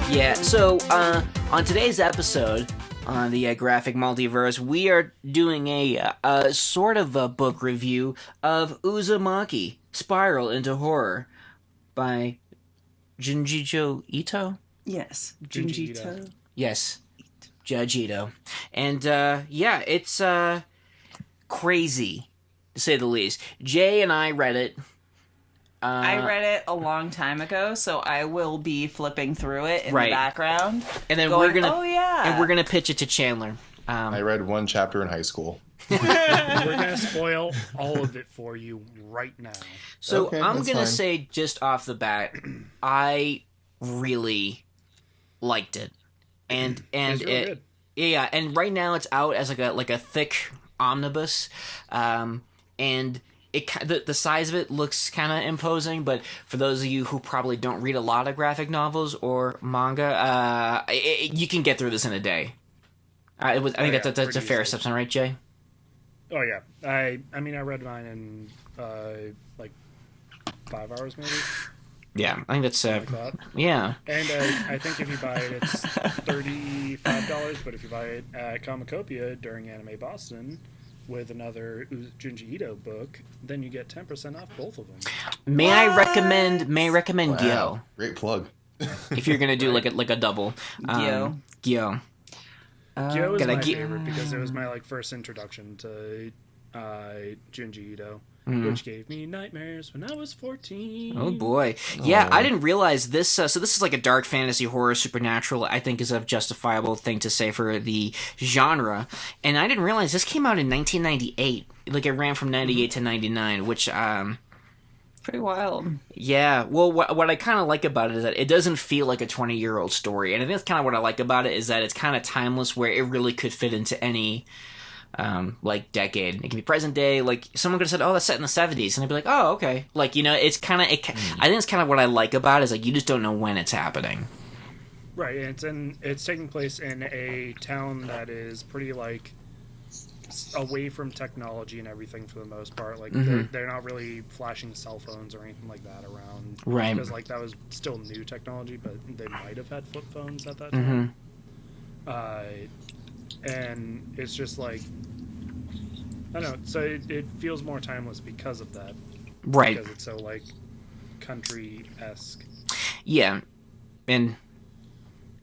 Yeah, so on today's episode on the Graphic Multiverse, we are doing a sort of a book review of Uzumaki, Spiral into Horror, by Junji Ito? Yes, Junji Ito. Yes, Judge Ito. And yeah, it's crazy, to say the least. Jay and I read it. I read it a long time ago, so I will be flipping through it in the background. And then we're gonna pitch it to Chandler. I read one chapter in high school. We're gonna spoil all of it for you right now. So okay, I'm gonna fine. say just off the bat, I really liked it, and It's really it, good. yeah, and right now it's out as like a thick omnibus, and the size of it looks kind of imposing, but for those of you who probably don't read a lot of graphic novels or manga, you can get through this in a day. I think that's a pretty fair easily. assessment, right, Jay? Oh yeah, I mean I read mine in like 5 hours maybe. Yeah, I think that's Like that. yeah. And I think if you buy it, it's $35. But if you buy it at Comicopia during Anime Boston with another Junji Ito book, then you get 10% off both of them. May I recommend Wow. Gyo Great plug. if you're gonna do like a double. Gyo. Gyo. Gyo is gotta my get- favorite because it was my like first introduction to Junji Ito, Mm-hmm. which gave me nightmares when I was 14. Oh boy, yeah, Oh. I didn't realize this. So this is like a dark fantasy horror supernatural. I think is a justifiable thing to say for the genre, and I didn't realize this came out in 1998. Like it ran from 98 to 99, which Pretty wild. yeah. Well, what I kind of like about it is that it doesn't feel like a 20-year-old story, and I think that's kind of what I like about it is that it's kind of timeless, where it really could fit into any. Like decade. It can be present day. Like someone could have said, "Oh, that's set in the 70s," and I'd be like, "Oh, okay." Like it's kind of. I think it's kind of what I like about it is like you just don't know when it's happening. Right, and it's taking place in a town that is pretty like away from technology and everything for the most part. Like they're not really flashing cell phones or anything like that around, Right. Because like that was still new technology, but they might have had flip phones at that time. And it's just like I don't know. So it feels more timeless because of that. Right. Because it's so like country-esque. Yeah. And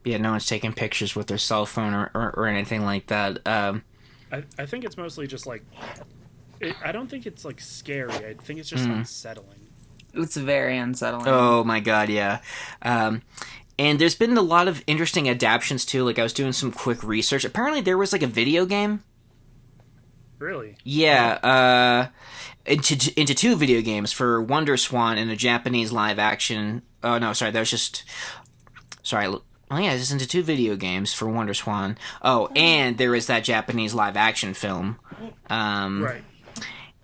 yeah, no one's taking pictures with their cell phone or anything like that. I think it's mostly just like I don't think it's like scary. I think it's just unsettling. It's very unsettling. Oh my god, yeah. And there's been a lot of interesting adaptions too. Like I was doing some quick research. Apparently there was like a video game. Really? Yeah, into two video games for Wonder Swan and a Japanese live action. Oh no, sorry, that was just. Sorry. Oh yeah, it's into two video games for Wonder Swan. Oh, and there is that Japanese live action film. Right.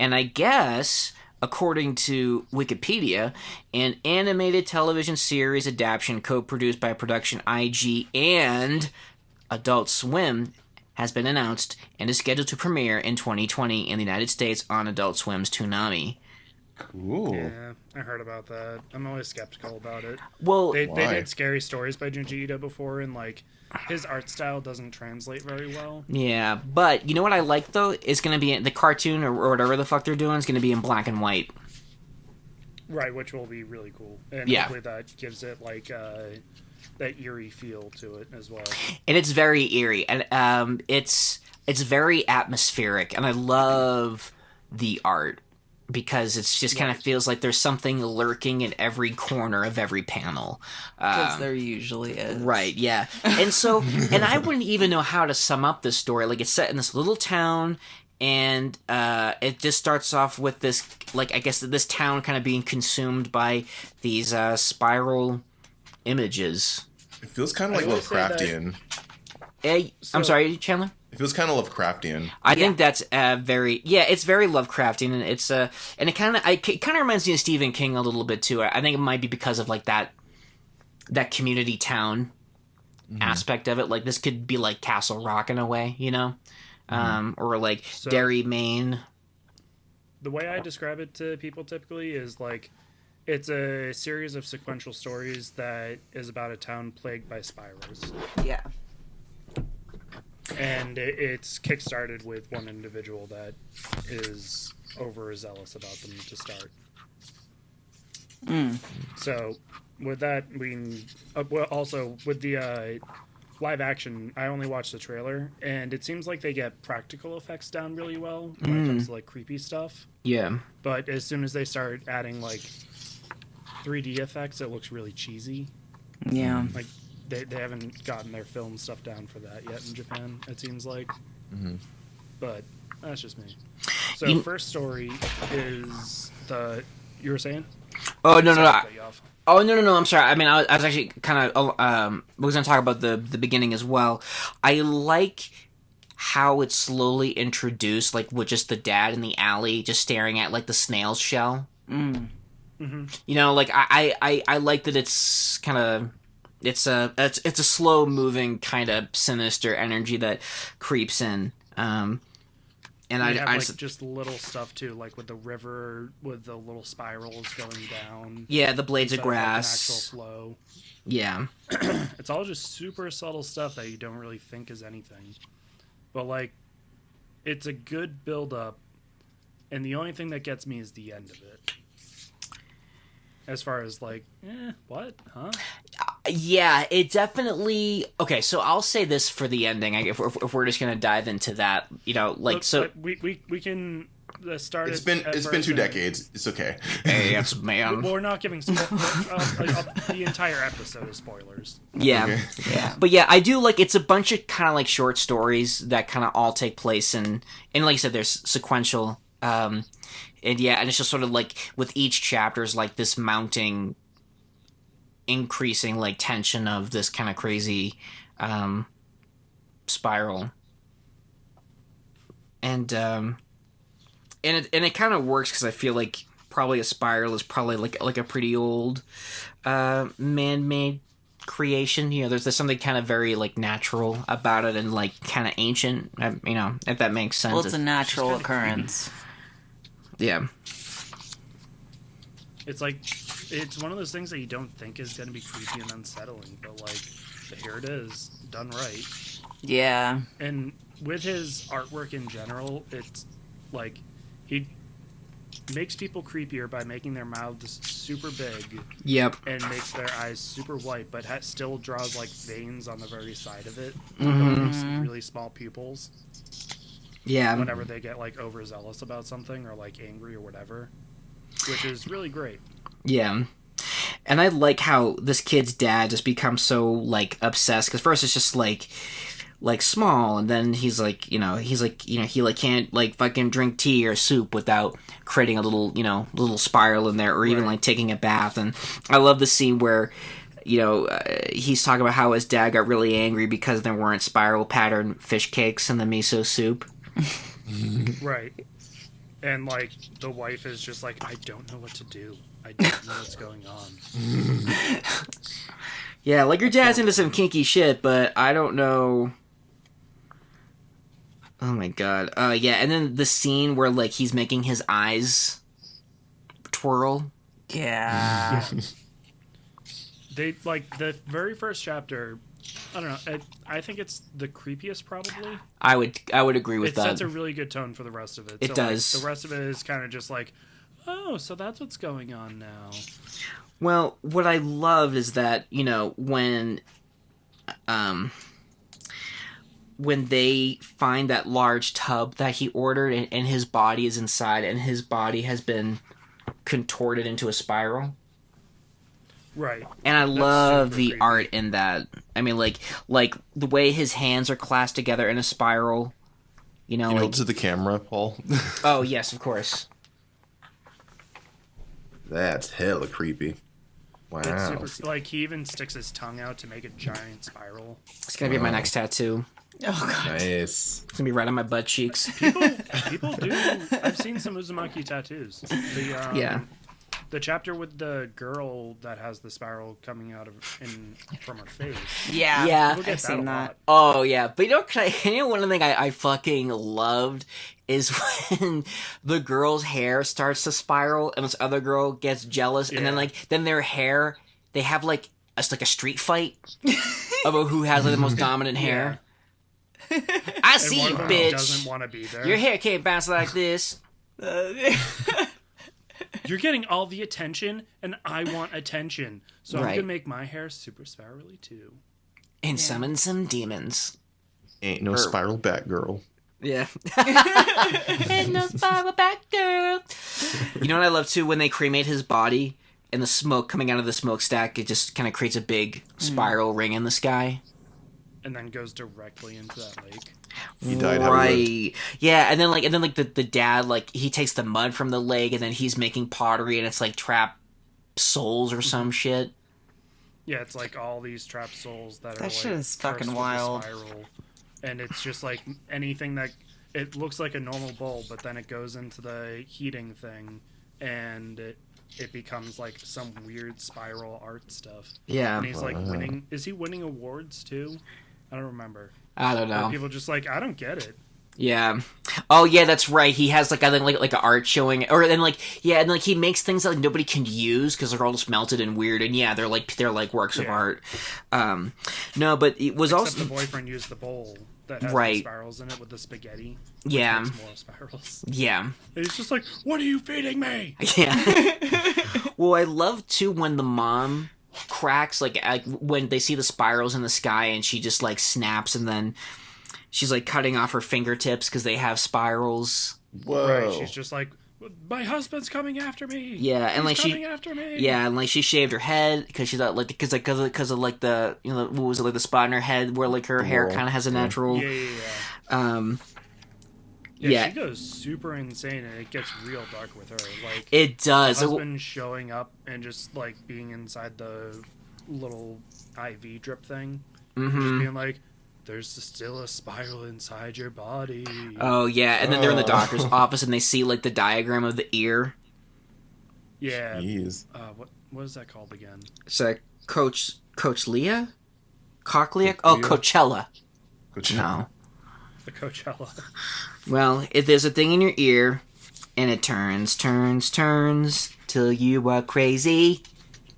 And I guess, according to Wikipedia, an animated television series adaptation co-produced by Production IG and Adult Swim has been announced and is scheduled to premiere in 2020 in the United States on Adult Swim's Toonami. Cool. Yeah, I heard about that. I'm always skeptical about it. Well, They Why? did Scary Stories by Junji Ito before, and like his art style doesn't translate very well. yeah, but you know what I like though is going to be the cartoon or whatever the fuck they're doing is going to be in black and white. Right, which will be really cool. And Yeah. hopefully that gives it like that eerie feel to it as well. And it's very eerie, and it's very atmospheric, and I love the art because it's just kind of feels like there's something lurking in every corner of every panel. Because there usually is. Right, yeah. And so, and I wouldn't even know how to sum up this story. Like, it's set in this little town, and it just starts off with this, like, I guess this town kind of being consumed by these spiral images. It feels kind of like I will say that- Lovecraftian. I'm sorry, Chandler? It feels kind of Lovecraftian. I think that's very it's very Lovecraftian, and it's and it kind of reminds me of Stephen King a little bit too. I think it might be because of like that that community town aspect of it. Like, this could be like Castle Rock in a way, you know? Or like Derry, Maine. The way I describe it to people typically is like, it's a series of sequential stories that is about a town plagued by spirals. Yeah. And it's kickstarted with one individual that is overzealous about them to start. So, with that, also with the live action, I only watched the trailer, and it seems like they get practical effects down really well when it comes to like creepy stuff. Yeah. But as soon as they start adding like 3D effects, it looks really cheesy. Yeah. Like they haven't gotten their film stuff down for that yet in Japan, it seems like. But that's just me. So first story is you were saying? Oh, no. Oh, no, I'm sorry. I mean, I was actually kind of was going to talk about the beginning as well. I like how it's slowly introduced, like, with just the dad in the alley just staring at, like, the snail's shell. You know, like, I like that it's kind of... It's a slow-moving, kind of sinister energy that creeps in. And I have just little stuff too, like with the river, with the little spirals going down. Yeah, the blades of grass. Like an actual flow. Yeah. It's all just super subtle stuff that you don't really think is anything. But like, it's a good build-up, and the only thing that gets me is the end of it. As far as like, what? Huh? Yeah, it definitely... Okay, so I'll say this for the ending, if we're just going to dive into that, you know, like, look, so... We can start... It's been 2 decades. It's okay. Hey, yes, man. We're not giving... the entire episode is spoilers. Yeah. Okay. Yeah. But yeah, I do like... It's a bunch of kind of like short stories that kind of all take place and like I said, there's sequential... and yeah, and it's just sort of like with each chapter is like this mounting, increasing like tension of this kind of crazy spiral, and it kind of works because I feel like probably a spiral is probably like a pretty old man-made creation. You know, there's something kind of very like natural about it and like kind of ancient. You know, if that makes sense. Well, it's a natural occurrence. Yeah. It's like, it's one of those things that you don't think is going to be creepy and unsettling, but like, here it is, done right. Yeah. And with his artwork in general, it's like, he makes people creepier by making their mouths super big. Yep. And makes their eyes super white, but still draws like veins on the very side of it. Really small pupils. Yeah. Whenever they get like overzealous about something or like angry or whatever, which is really great. Yeah. And I like how this kid's dad just becomes so like obsessed, because first it's just like small, and then he can't like fucking drink tea or soup without creating a little spiral in there, or even like taking a bath. And I love the scene where he's talking about how his dad got really angry because there weren't spiral pattern fish cakes in the miso soup. Right. And like the wife is just like, I don't know what to do. I don't know what's going on. Yeah, like your dad's into some kinky shit, but I don't know. Oh my god. Yeah, and then the scene where like he's making his eyes twirl. Yeah. They like the very first chapter. I don't know. I think it's the creepiest, probably. I would agree with that. It sets a really good tone for the rest of it. It does. Like, the rest of it is kind of just like, oh, so that's what's going on now. Well, what I love is that when they find that large tub that he ordered, and his body is inside, and his body has been contorted into a spiral. Right. And I love the art in that. I mean, like the way his hands are clasped together in a spiral. Like to the camera, Paul. Oh yes, of course. That's hella creepy. Wow. It's super, like he even sticks his tongue out to make a giant spiral. It's gonna be my next tattoo. Oh god. Nice. It's gonna be right on my butt cheeks. People do. I've seen some Uzumaki tattoos. The chapter with the girl that has the spiral coming out from her face. Yeah, I've seen that. Oh yeah, but one thing I fucking loved is when the girl's hair starts to spiral and this other girl gets jealous, and then their hair, they have like a street fight about who has like the most dominant hair. I see you, bitch. Doesn't want to be there. Your hair can't bounce like this. You're getting all the attention, and I want attention. So I'm going to make my hair super spirally, too. And summon some demons. Ain't no spiral Batgirl. Yeah. Ain't no spiral Batgirl. You know what I love, too? When they cremate his body, and the smoke coming out of the smokestack, it just kind of creates a big spiral ring in the sky. And then goes directly into that lake. He died. Right. Yeah, and then the dad, like, he takes the mud from the lake, and then he's making pottery, and it's like trapped souls or some shit. Yeah, it's like all these trapped souls that are that shit is fucking wild. Spiral. And it's just like anything that it looks like a normal bowl, but then it goes into the heating thing, and it becomes like some weird spiral art stuff. Yeah. And he's like winning. Is he winning awards too? I don't remember. I don't know. People just like, I don't get it. Yeah. Oh yeah, that's right. He has like I think like an art showing, or then like he makes things that like nobody can use because they're all just melted and weird, and yeah, they're like works of art. No, but it was Except also the boyfriend used the bowl that has the spirals in it with the spaghetti. Yeah. More spirals. Yeah. And he's just like, what are you feeding me? Yeah. Well, I love too when the mom cracks like when they see the spirals in the sky and she just like snaps, and then she's like cutting off her fingertips because they have spirals. Whoa! Right, she's just like, my husband's coming after me. Yeah, and He's like coming after me. Yeah, and like she shaved her head because she thought like because of like the what was it, like the spot in her head where like her hair kind of has a natural. Yeah, she goes super insane, and it gets real dark with her. Like it does. The husband showing up and just like being inside the little IV drip thing, just being like, "There's still a spiral inside your body." Oh yeah, and then they're in the doctor's office and they see like the diagram of the ear. Yeah. Jeez. What is that called again? It's like Cochlea? Oh, Coachella. No. The Coachella. Well, if there's a thing in your ear, and it turns till you are crazy,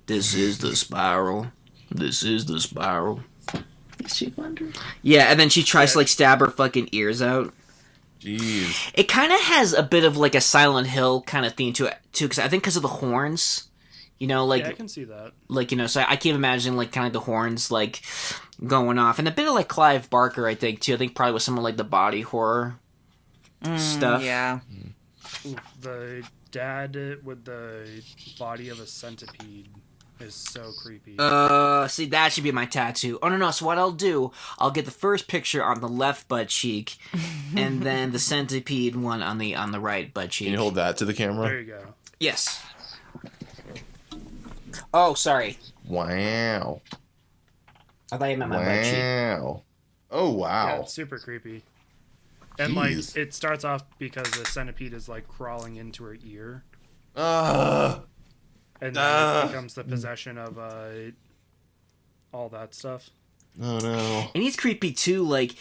this is the spiral. This is the spiral. Is she wondering? Yeah, and then she tries to like stab her fucking ears out. Jeez. It kind of has a bit of like a Silent Hill kind of theme to it too, because I think because of the horns. Like... Yeah, I can see that. Like, so I keep imagining, like, kind of the horns, like, going off. And a bit of, like, Clive Barker, I think, too. I think probably with some of, like, the body horror stuff. Yeah. Ooh, the dad with the body of a centipede is so creepy. See, that should be my tattoo. Oh, no. So what I'll do, I'll get the first picture on the left butt cheek, and then the centipede one on the right butt cheek. Can you hold that to the camera? There you go. Yes. Oh, sorry. Wow. I thought you meant my butt cheek. Wow. Oh, wow. Yeah, it's super creepy. And, like, it starts off because the centipede is, like, crawling into her ear. And then it becomes the possession of, all that stuff. Oh, no. And he's creepy, too, like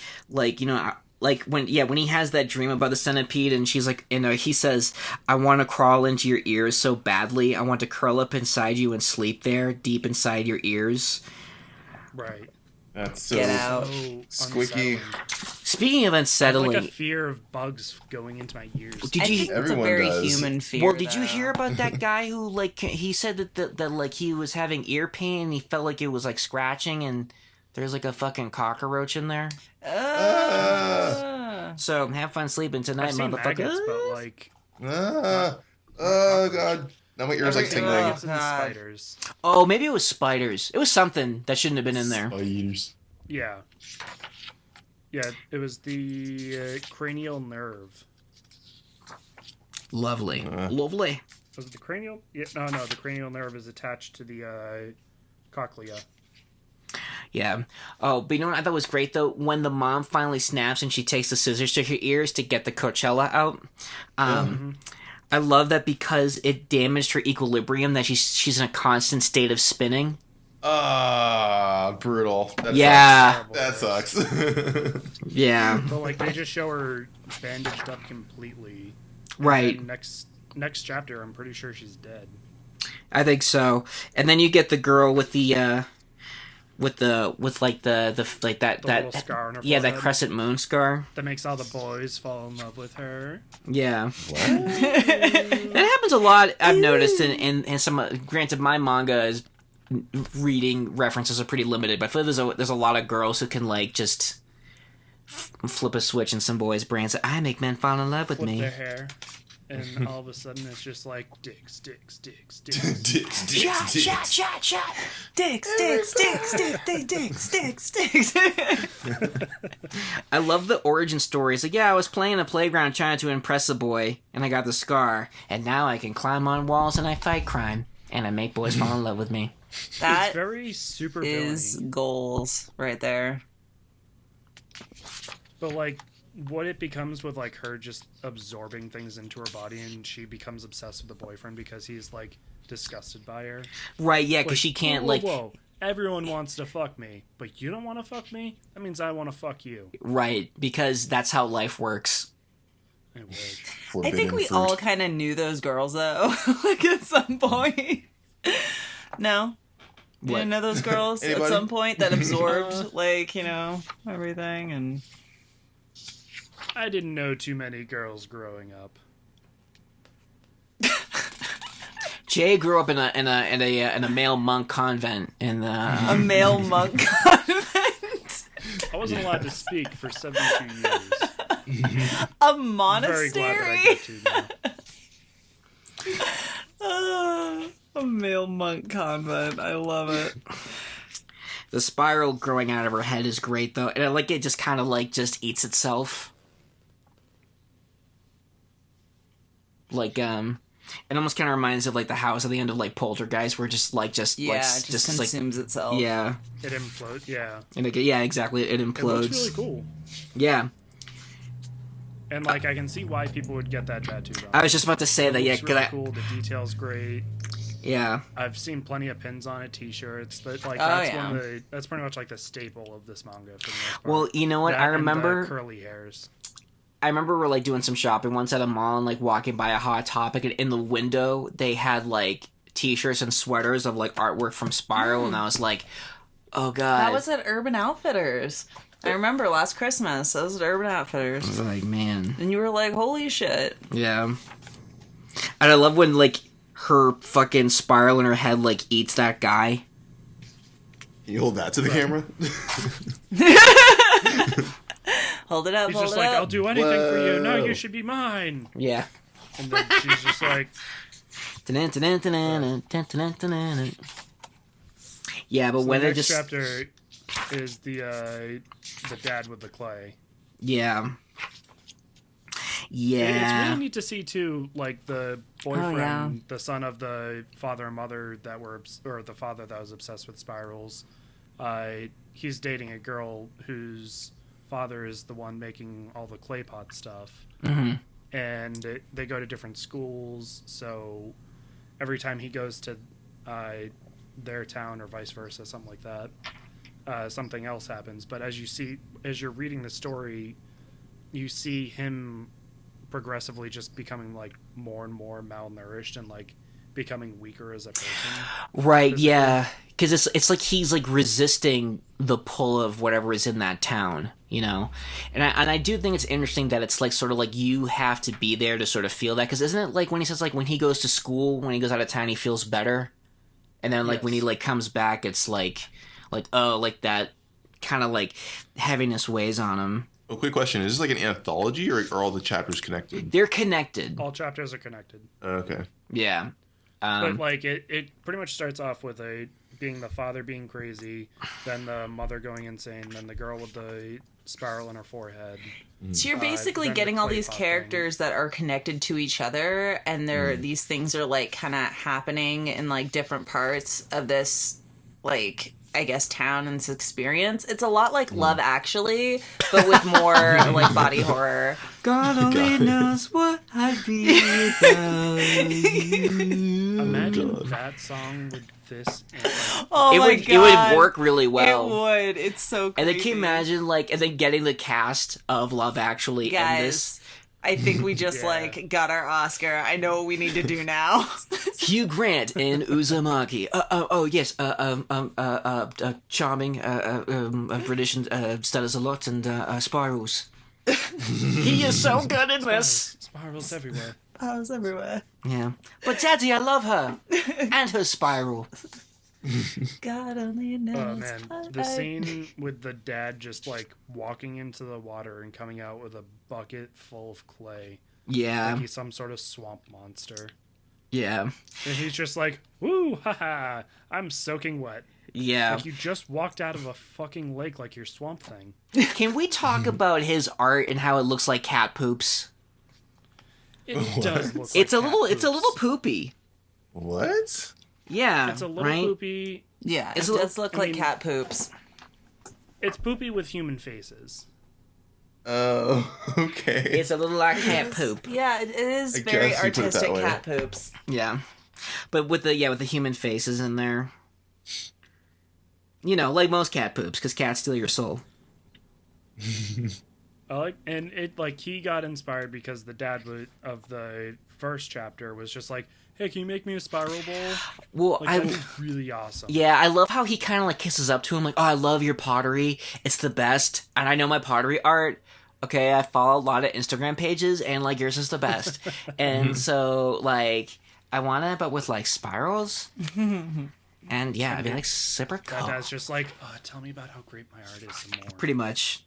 when he has that dream about the centipede, and she's like, he says, I want to crawl into your ears so badly. I want to curl up inside you and sleep there, deep inside your ears. Right. That's so Get out. squeaky. Speaking of unsettling, I have like a fear of bugs going into my ears. I think it's a very human fear. Well, did you hear about that guy who, like, he said that like he was having ear pain and he felt like it was like scratching and there's like a fucking cockroach in there? So have fun sleeping tonight, motherfucker. But like, oh god, now my ears like tingling. Spiders. Oh, maybe it was spiders. It was something that shouldn't have been in there. Spiders. Yeah, it was the cranial nerve. Lovely. Was it the cranial? Yeah, no, the cranial nerve is attached to the cochlea. Yeah. Oh, but you know what I thought was great, though? When the mom finally snaps and she takes the scissors to her ears to get the Coachella out. I love that because it damaged her equilibrium that she's in a constant state of spinning. Brutal. That sucks. Yeah. But like they just show her bandaged up completely. Right. Next chapter, I'm pretty sure she's dead. I think so. And then you get the girl with the little scar on her that forehead. crescent moon scar That makes all the boys fall in love with her. Yeah. That happens a lot, I've noticed, and some, granted my manga is reading references are pretty limited, but I feel like there's a lot of girls who can like just flip a switch in some boys' brains. I make men fall in love with me. Their hair. And all of a sudden, it's just like dicks. Shot. Dicks. I love the origin story. It's like, yeah, I was playing a playground trying to impress a boy, and I got the scar, and now I can climb on walls and I fight crime, and I make boys fall in love with me. That it's very super is villainy. goals right there. But like, what it becomes with like her just absorbing things into her body, and she becomes obsessed with the boyfriend because he's like disgusted by her. Right? Yeah, because like, she can't whoa. Everyone wants to fuck me, but you don't want to fuck me? That means I want to fuck you. Right, because that's how life works. I think we all kind of knew those girls, though, like at some point. No? You didn't know those girls at some point that absorbed, like, everything? And I didn't know too many girls growing up. Jay grew up in a male monk convent a male monk convent. I wasn't allowed to speak for 72 years. A monastery. Very glad that I get to now. A male monk convent. I love it. The spiral growing out of her head is great, though, and I like it. Just kind of like just eats itself. Like it almost kind of reminds of like the house at the end of like Poltergeist, where it just consumes itself. Yeah, it implodes. Yeah, and exactly. It implodes. It looks really cool. Yeah, and like I can see why people would get that tattooed on. I was just about to say that. Yeah, really cool. The detail's great. Yeah, I've seen plenty of pins on it, T-shirts. But like that's pretty much like the staple of this manga. For the most part. Well, you know what? I remember curly hairs. I remember we're like doing some shopping once at a mall and like walking by a Hot Topic, and in the window they had like T-shirts and sweaters of like artwork from Spiral, and I was like, oh god. That was at Urban Outfitters. I remember last Christmas. That was at Urban Outfitters. I was like, man. And you were like, holy shit. Yeah. And I love when like her fucking Spiral in her head like eats that guy. Can you hold that to the camera? Hold it up, He's hold just it like, up. I'll do anything for you. No, you should be mine. Yeah. And then she's just like... Yeah, but so when the it next just... chapter is the dad with the clay. Yeah. Yeah. It's really neat to see, too, like, the boyfriend, the son of the father and mother that were... Or the father that was obsessed with spirals. He's dating a girl whose father is the one making all the clay pot stuff. Mm-hmm. And they go to different schools, so every time he goes to their town or vice versa, something like that, something else happens. But as you're reading the story, you see him progressively just becoming like more and more malnourished and like becoming weaker as a person. Right, yeah. Because it's like he's like resisting the pull of whatever is in that town, you know? And I do think it's interesting that it's like sort of like you have to be there to sort of feel that. Because isn't it like when he says like when he goes to school, when he goes out of town, he feels better? And then like when he like comes back, it's like oh, like that kind of like heaviness weighs on him. A quick question. Is this like an anthology or are all the chapters connected? They're connected. All chapters are connected. Okay. Yeah. But like it pretty much starts off with being the father being crazy, then the mother going insane, then the girl with the spiral in her forehead. So you're basically getting all these characters that are connected to each other, and these things are like kind of happening in like different parts of this like I guess, town and experience. It's a lot like Love Actually, but with more like body horror. God only knows what I'd be without you. Imagine that song with this. Oh my God. It would work really well. It would. It's so creepy. And then can you imagine, like, and then getting the cast of Love Actually in this? I think we just like got our Oscar. I know what we need to do now. Hugh Grant in Uzumaki. Oh yes. Charming. British stutters a lot and spirals. He is so good in this. Spirals everywhere. Spirals everywhere. Yeah. But Daddy, I love her and her spiral. God only knows. Oh man, the scene with the dad just like walking into the water and coming out with a bucket full of clay. Yeah. Like he's some sort of swamp monster. Yeah. And he's just like, woo, haha, I'm soaking wet. Yeah. Like you just walked out of a fucking lake like your Swamp Thing. Can we talk about his art and how it looks like cat poops? It does look like It's a little poopy. What? Yeah. It's a little right? poopy. Yeah, It's it does look like cat poops. It's poopy with human faces. Oh, okay. It's a little like cat poop. Yeah, it is I very guess you put it that artistic way. cat poops. Yeah. But with the human faces in there. You know, like most cat poops, because cats steal your soul. And it like he got inspired because the dad of the first chapter was just like, "Hey, can you make me a spiral bowl?" Well, Like, that'd be really awesome. Yeah, I love how he kind of like kisses up to him, like, "Oh, I love your pottery. It's the best, and I know my pottery art. Okay, I follow a lot of Instagram pages, and like yours is the best. And so like, I want it, but with like spirals." And yeah, I'd be like super cool. That dad's just like, "Tell me about how great my art is some more." Pretty much.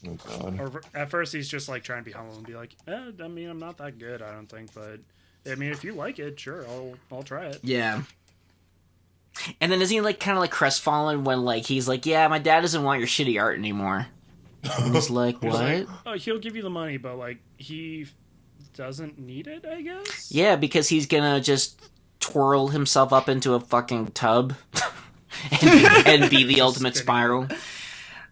Oh god. Or at first he's just like trying to be humble and be like, I mean, I'm not that good, I don't think, but I mean, if you like it, sure, I'll try it. Yeah. And then isn't he like kind of like crestfallen when like he's like, "Yeah, my dad doesn't want your shitty art anymore." And he's like, He's "What?" like, oh, he'll give you the money, but like he doesn't need it, I guess. Yeah, because he's gonna just twirl himself up into a fucking tub and be the ultimate spiral.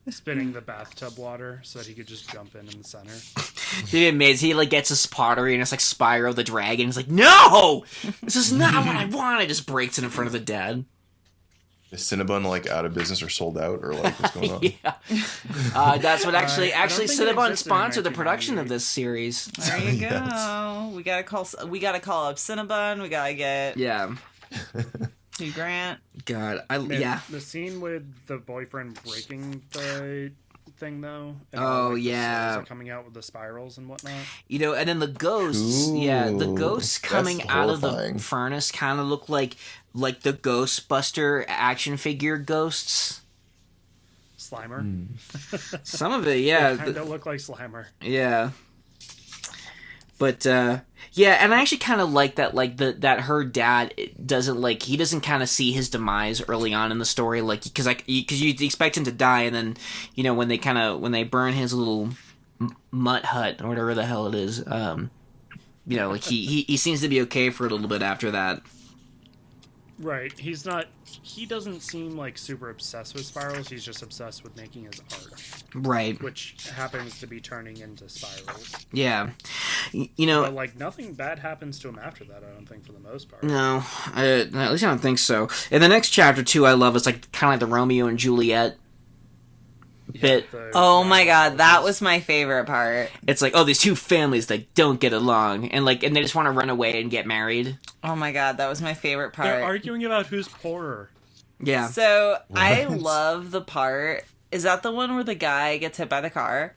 Spinning the bathtub water so that he could just jump in the center. It'd be amazing. He like gets his pottery and it's like Spyro the Dragon. He's like, "No! This is not what I want." It just breaks it in front of the dad. Is Cinnabon like out of business or sold out or like what's going on? Yeah. That's what actually I don't think it Cinnabon existed in sponsored the production of 1998. this series. There you go. We gotta call up Cinnabon. We gotta get Yeah. Hugh Grant. God. And Yeah. the scene with the boyfriend breaking the thing though. And Oh, like, the yeah. souls are coming out with the spirals and whatnot. You know, and then the ghosts, the ghosts That's coming out of the horrifying. furnace kind of look like the Ghostbuster action figure ghosts. Slimer. Some of it, yeah. Kind of look like Slimer. Yeah. But yeah, and I actually kind of like that, like that her dad doesn't like he doesn't kind of see his demise early on in the story, like because you expect him to die, and then you know when they burn his little mutt hut or whatever the hell it is, you know, like he seems to be okay for a little bit after that. Right. He doesn't seem like super obsessed with spirals. He's just obsessed with making his art, Right. which happens to be turning into spirals. Yeah. You know. But like nothing bad happens to him after that, I don't think, for the most part. No, at least I don't think so. In the next chapter too, I love it's like kind of like the Romeo and Juliet bit. Oh my god, that was my favorite part. It's like, oh, these two families that don't get along, and they just want to run away and get married. Oh my god, that was my favorite part. They're arguing about who's poorer. Yeah. So I love the part. Is that the one where the guy gets hit by the car?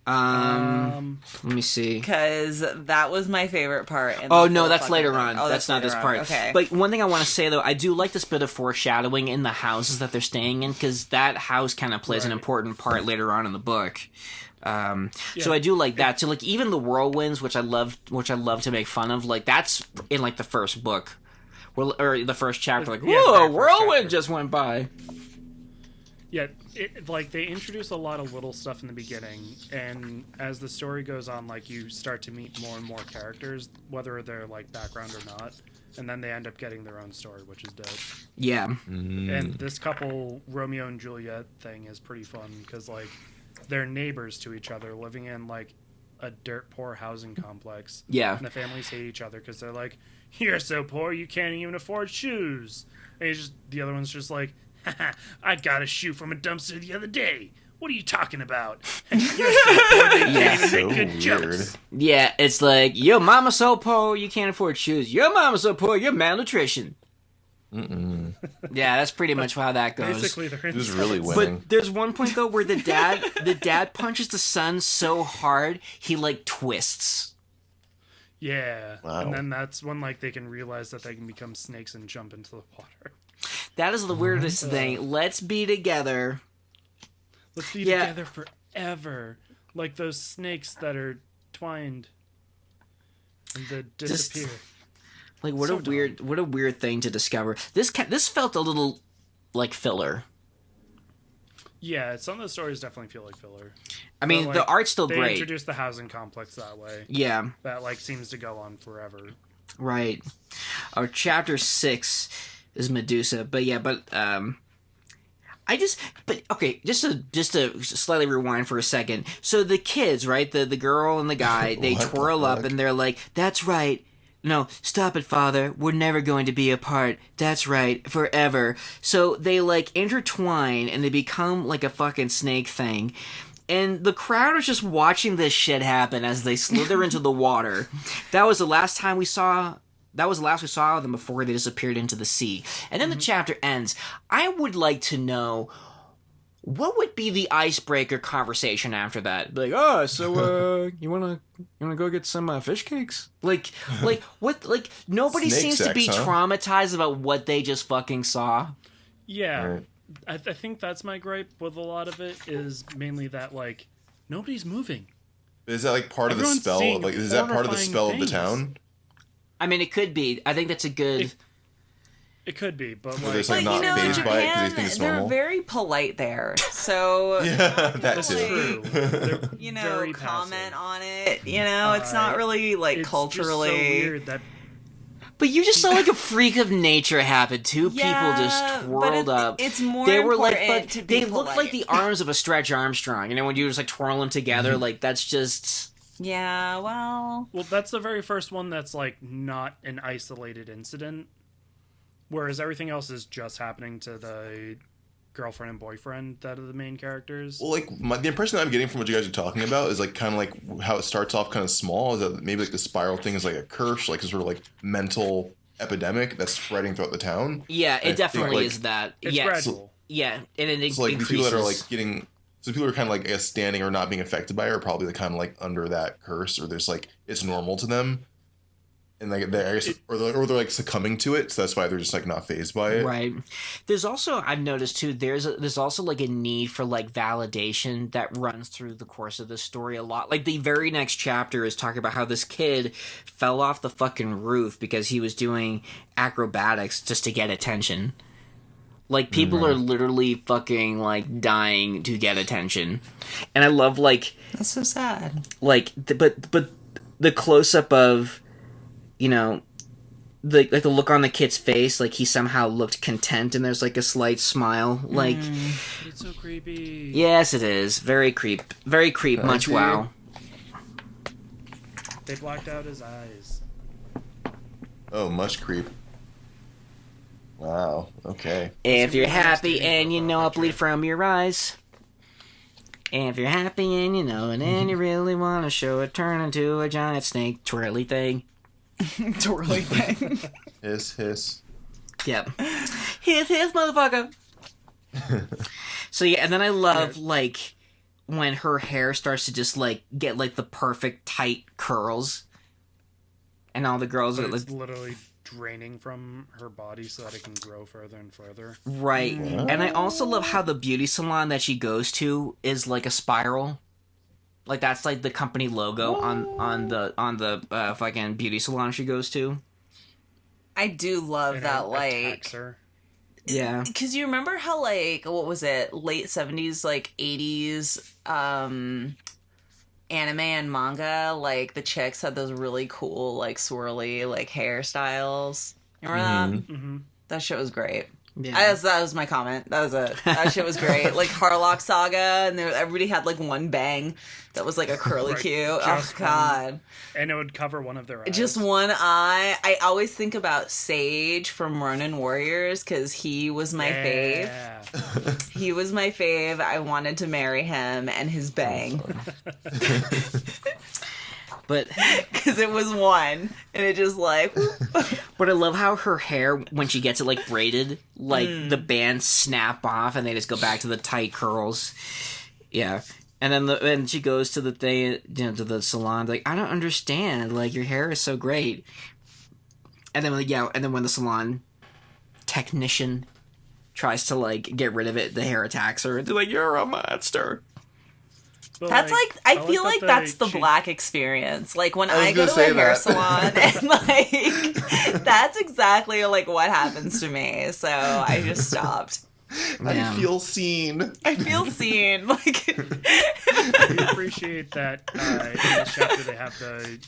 Let me see. Because that was my favorite part. Oh no, that's later on. Oh, that's not this later part. on. Okay. But one thing I want to say though, I do like this bit of foreshadowing in the houses that they're staying in, because that house kind of plays an important part later on in the book. So I do like that. So like even the whirlwinds, which I love to make fun of, like that's in like the first book, or the first chapter. Like, whoa, a whirlwind just went by. Yeah, like they introduce a lot of little stuff in the beginning, and as the story goes on, like you start to meet more and more characters, whether they're like background or not. and then they end up getting their own story, which is dope. Yeah. And this couple Romeo and Juliet thing is pretty fun because like they're neighbors to each other, living in like a dirt poor housing complex. Yeah. And the families hate each other because they're like, "You're so poor you can't even afford shoes." And the other one's just like, "Haha, I got a shoe from a dumpster the other day. What are you talking about? You're so poor that you can't even make good jokes." Yeah, it's like, your mama's so poor you can't afford shoes. Your mama's so poor you're malnutrition. Yeah, that's pretty much how that goes. Basically, they're Who's really winning? But there's one point though where the dad punches the son so hard he like twists. Yeah. Wow. And then that's when like they can realize that they can become snakes and jump into the water. That is the weirdest thing. Let's be together. Let's be together forever. Like those snakes that are twined and that disappear. Like what a weird thing to discover. This felt a little like filler. Yeah, some of the stories definitely feel like filler. I mean, like, the art's still they great. They introduced the housing complex that way. Yeah. That like seems to go on forever. Right. Our chapter 6 is Medusa, just to slightly rewind for a second. So the kids, right, the girl and the guy, they twirl up and they're like, "That's right. No, stop it, father. We're never going to be apart. That's right, forever." So they like intertwine and they become like a fucking snake thing. And the crowd is just watching this shit happen as they slither into the water. That was the last we saw of them before they disappeared into the sea. And then the chapter ends. I would like to know, what would be the icebreaker conversation after that? Like, "Oh, so you wanna go get some fish cakes?" Like what? Like nobody Snake seems sex, to be huh? traumatized about what they just fucking saw. Yeah. Right. I think that's my gripe with a lot of it is mainly that like nobody's moving. Is that like part Everyone's of the spell? seeing Like, is that part of the horrifying spell things. of the town? I mean, it could be. I think that's a good. It could be, but Where like, there's, like, But not you know, in fazed by it 'cause they Japan, think it's they're normal. very polite there. So Yeah, that that's too. true. They're you know, very comment passive. on it. You know, it's not really like It's culturally. just so weird that But you just saw like a freak of nature happen. Two people just Yeah, twirled but up. it's more They were like, important to be they looked like polite. the arms of a Stretch Armstrong. You know, when you just like twirl them together, like that's just. Yeah, well, that's the very first one that's like not an isolated incident, whereas everything else is just happening to the girlfriend and boyfriend that are the main characters. Well, like the impression that I'm getting from what you guys are talking about is like kind of like how it starts off kind of small. Is that maybe like the spiral thing is like a curse, like a sort of like mental epidemic that's spreading throughout the town. Yeah, I it think, definitely like, is that. It's Yeah, gradual. yeah, and it So like the increases. people that are like getting, so people are kind of like I guess standing or not being affected by it are probably kind of like under that curse, or there's like it's normal to them, and like they I guess or they're like succumbing to it, so that's why they're just like not fazed by it. Right. There's also, I've noticed too, there's also like a need for like validation that runs through the course of this story a lot. Like the very next chapter is talking about how this kid fell off the fucking roof because he was doing acrobatics just to get attention. Like people are literally fucking like dying to get attention. And I love like that's so sad. like but the close up of, you know, the look on the kid's face, like he somehow looked content and there's like a slight smile. Like It's so creepy. yes, it is. Very creep. Much see. wow. They blacked out his eyes. Oh, much creep. Wow. Okay. If you're a nice happy dating and you profile know I picture. bleed from your eyes. If you're happy and you know it and you really want to show it, turn into a giant snake twirly thing. Twirly thing. Hiss. Yep. His motherfucker. So yeah, and then I love like when her hair starts to just like get like the perfect tight curls, and all the girls But are like it's literally draining from her body so that it can grow further and further. right. And I also love how the beauty salon that she goes to is like a spiral. Like that's like the company logo on the fucking beauty salon she goes to. I do love And that, it like, attacks her. Yeah. because you remember how, like, what was it, late 70s, like 80s, anime and manga, like the chicks had those really cool, like, swirly, like, hairstyles. Remember that? Mm-hmm. That shit was great. Yeah. That was my comment. That was it. That shit was great. Like Harlock Saga, and everybody had like one bang that was like a curly Q. Oh god! And it would cover one of their eyes. Just one eye. I always think about Sage from Ronin Warriors because he was my fave. He was my fave. I wanted to marry him and his bang. But because it was one, and it just like. But I love how her hair, when she gets it like braided, like the bands snap off and they just go back to the tight curls. Yeah, and then when she goes to the thing, to the salon, like, I don't understand. Like, your hair is so great. And then when the salon technician tries to like get rid of it, the hair attacks her. They're like, "You're a monster." But that's like I feel like that's the black experience. Like when I go to a hair salon and like that's exactly like what happens to me. So I just stopped. I feel seen. I feel seen. Like I appreciate that in this chapter they have the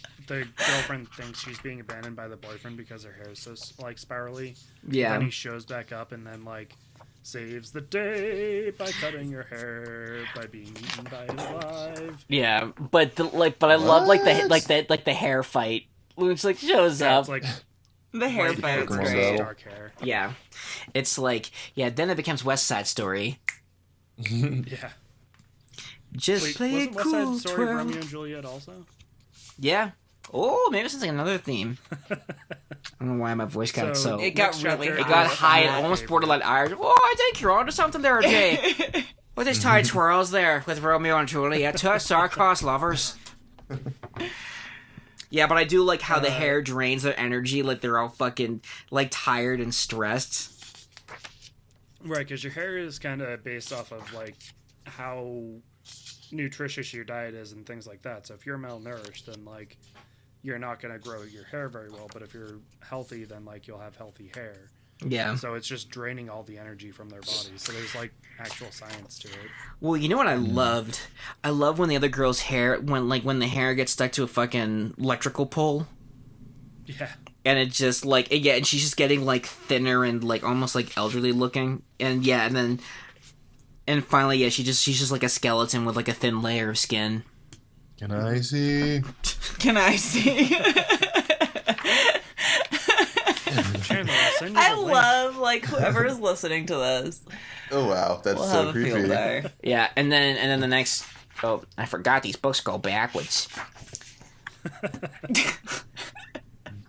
girlfriend thinks she's being abandoned by the boyfriend because her hair is so like spirally. Yeah. And then he shows back up and then like saves the day by cutting your hair by being eaten by alive. Yeah, but I love like the hair fight. Which like shows up. It's like the hair fight is great. Dark hair. Yeah, it's like then it becomes West Side Story. Yeah. Just play wasn't cool, West Side Story twirl. Romeo and Juliet also? Yeah. Oh, maybe it's like another theme. I don't know why my voice got so. It got really high. It got high and almost borderline Irish. Oh, I think you're onto something there, Jay. With his tight twirls there with Romeo and Juliet, two star-crossed lovers. Yeah, but I do like how the hair drains their energy, like they're all fucking like tired and stressed. Right, because your hair is kind of based off of like how nutritious your diet is and things like that. So if you're malnourished, then like you're not going to grow your hair very well. But if you're healthy, then like you'll have healthy hair. Yeah. So it's just draining all the energy from their bodies. So there's like actual science to it. Well, you know what I loved? I love when the other girl's hair, when the hair gets stuck to a fucking electrical pole. Yeah. And it's just like, and she's just getting like thinner and like almost like elderly looking. And and finally, she's just like a skeleton with like a thin layer of skin. Can I see? Can I see? Chandler, I'll send you I the link. love like whoever is listening to this. Oh wow, that's We'll so have a creepy. field day. Yeah, and then the next. Oh, I forgot these books go backwards.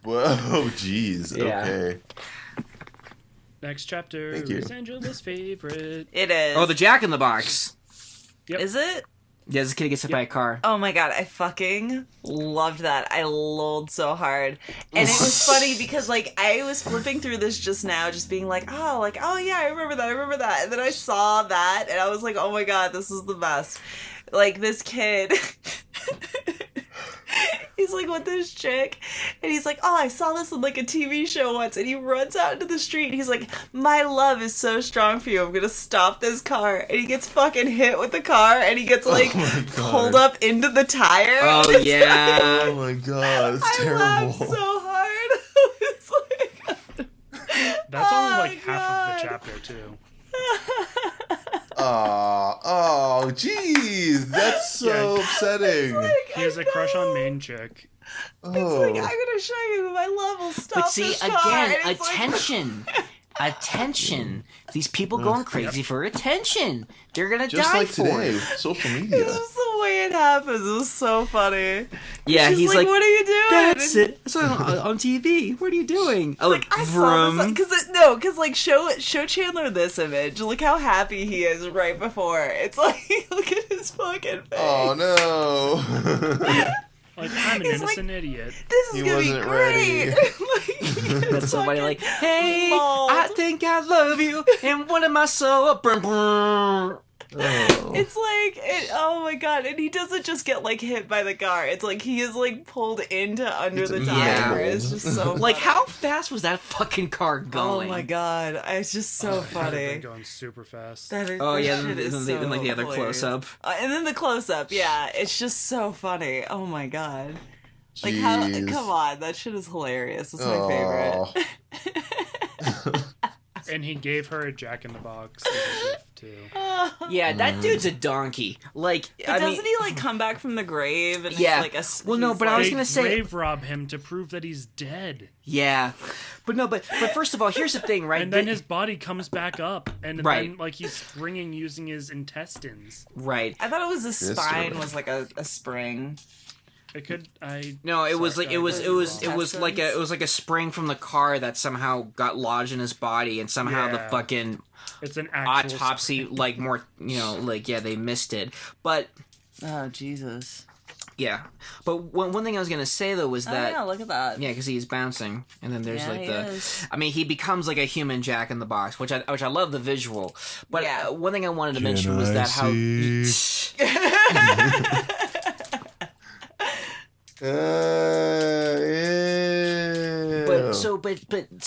Whoa, jeez. Yeah. Okay. Next chapter Thank you. is Angela's favorite. It is. Oh, the Jack in the Box. Yep. Is it? Yeah, this kid gets hit by a car. Oh my god, I fucking loved that. I lulled so hard. And it was funny because like I was flipping through this just now, just being like, oh yeah, I remember that. And then I saw that and I was like, oh my god, this is the best. Like this kid he's like with this chick and he's like, oh, I saw this in like a TV show once, and he runs out into the street and he's like, my love is so strong for you, I'm gonna stop this car, and he gets fucking hit with the car and he gets like pulled up into the tire. Oh yeah. Oh my god, it's I terrible. laughed so hard. It's like, That's only Oh, like half of the God. chapter too. Oh, jeez, that's so upsetting. He has a crush on main chick. Oh, I'm gonna show you my love will stop But see, this car. again, And it's like- attention. Attention. These people going crazy for attention. They're gonna just die like for today, it. social It's media. just the way it happens. It was so funny. Yeah, She's he's like, what are you doing? that's it. I saw it on TV. What are you doing? Oh, Like, I saw this because like show Chandler this image. Look how happy he is right before. It's like look at his fucking face. Oh no. Like, I'm an He's like, innocent idiot. This is He gonna be wasn't great. ready. Like, That's somebody fucking like, hey, mauled. I think I love you, and what am I so up? Oh. It's like, oh my god, and he doesn't just get like hit by the car. It's like he is like pulled into under It's the mangled. tire. It's just so Like, funny. how fast was that fucking car going? Oh my god, it's just so I've been funny. going super fast. That is, Oh that yeah, shit is then like the other hilarious. close up. And then the close up, yeah, it's just so funny. Oh my god. Like, how? Come on, that shit is hilarious. It's my favorite. And he gave her a Jack in the Box as a gift too. Yeah, that dude's a donkey. Like, but doesn't he like come back from the grave? And yeah. Like well, no, but I was gonna say grave rob him to prove that he's dead. Yeah, but no, but first of all, here's the thing, right? And then his body comes back up, and then like he's springing using his intestines. Right. I thought it was the spine was like a spring. It could. No, it was like it was like a spring from the car that somehow got lodged in his body, and somehow the fucking it's an actual autopsy like more they missed it, but oh Jesus. Yeah, but one thing I was gonna say though was that look at that. Yeah, because he's bouncing, and then there's I mean, he becomes like a human Jack in the Box, which I love the visual. But one thing I wanted to mention was that how. But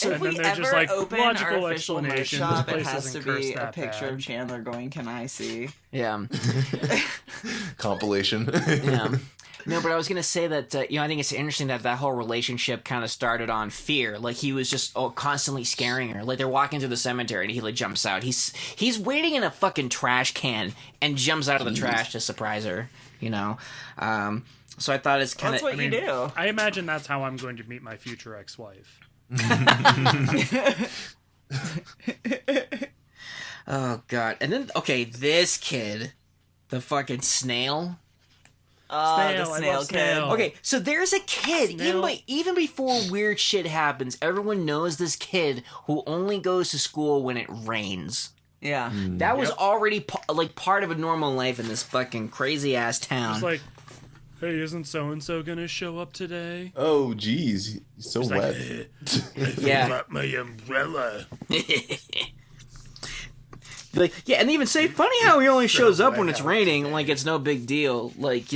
if we ever open our official merch shop, it has to be a picture of Chandler going, "Can I see?" Yeah. Compilation. Yeah. No, but I was gonna say that I think it's interesting that whole relationship kind of started on fear. Like he was just constantly scaring her. Like they're walking through the cemetery and he like jumps out. He's waiting in a fucking trash can and jumps out of the trash to surprise her. So I thought it's kind of. That's what you do. I imagine that's how I'm going to meet my future ex-wife. Oh God! And then this kid, the fucking snail. The snail kid. Okay, so there's a kid. Even before weird shit happens, everyone knows this kid who only goes to school when it rains. Yeah, that was already part of a normal life in this fucking crazy ass town. It's like, hey, isn't so and so gonna show up today? Oh, geez, he's so wet. I forgot my umbrella. And they even say, funny how he only shows up when it's raining, like it's no big deal. Like,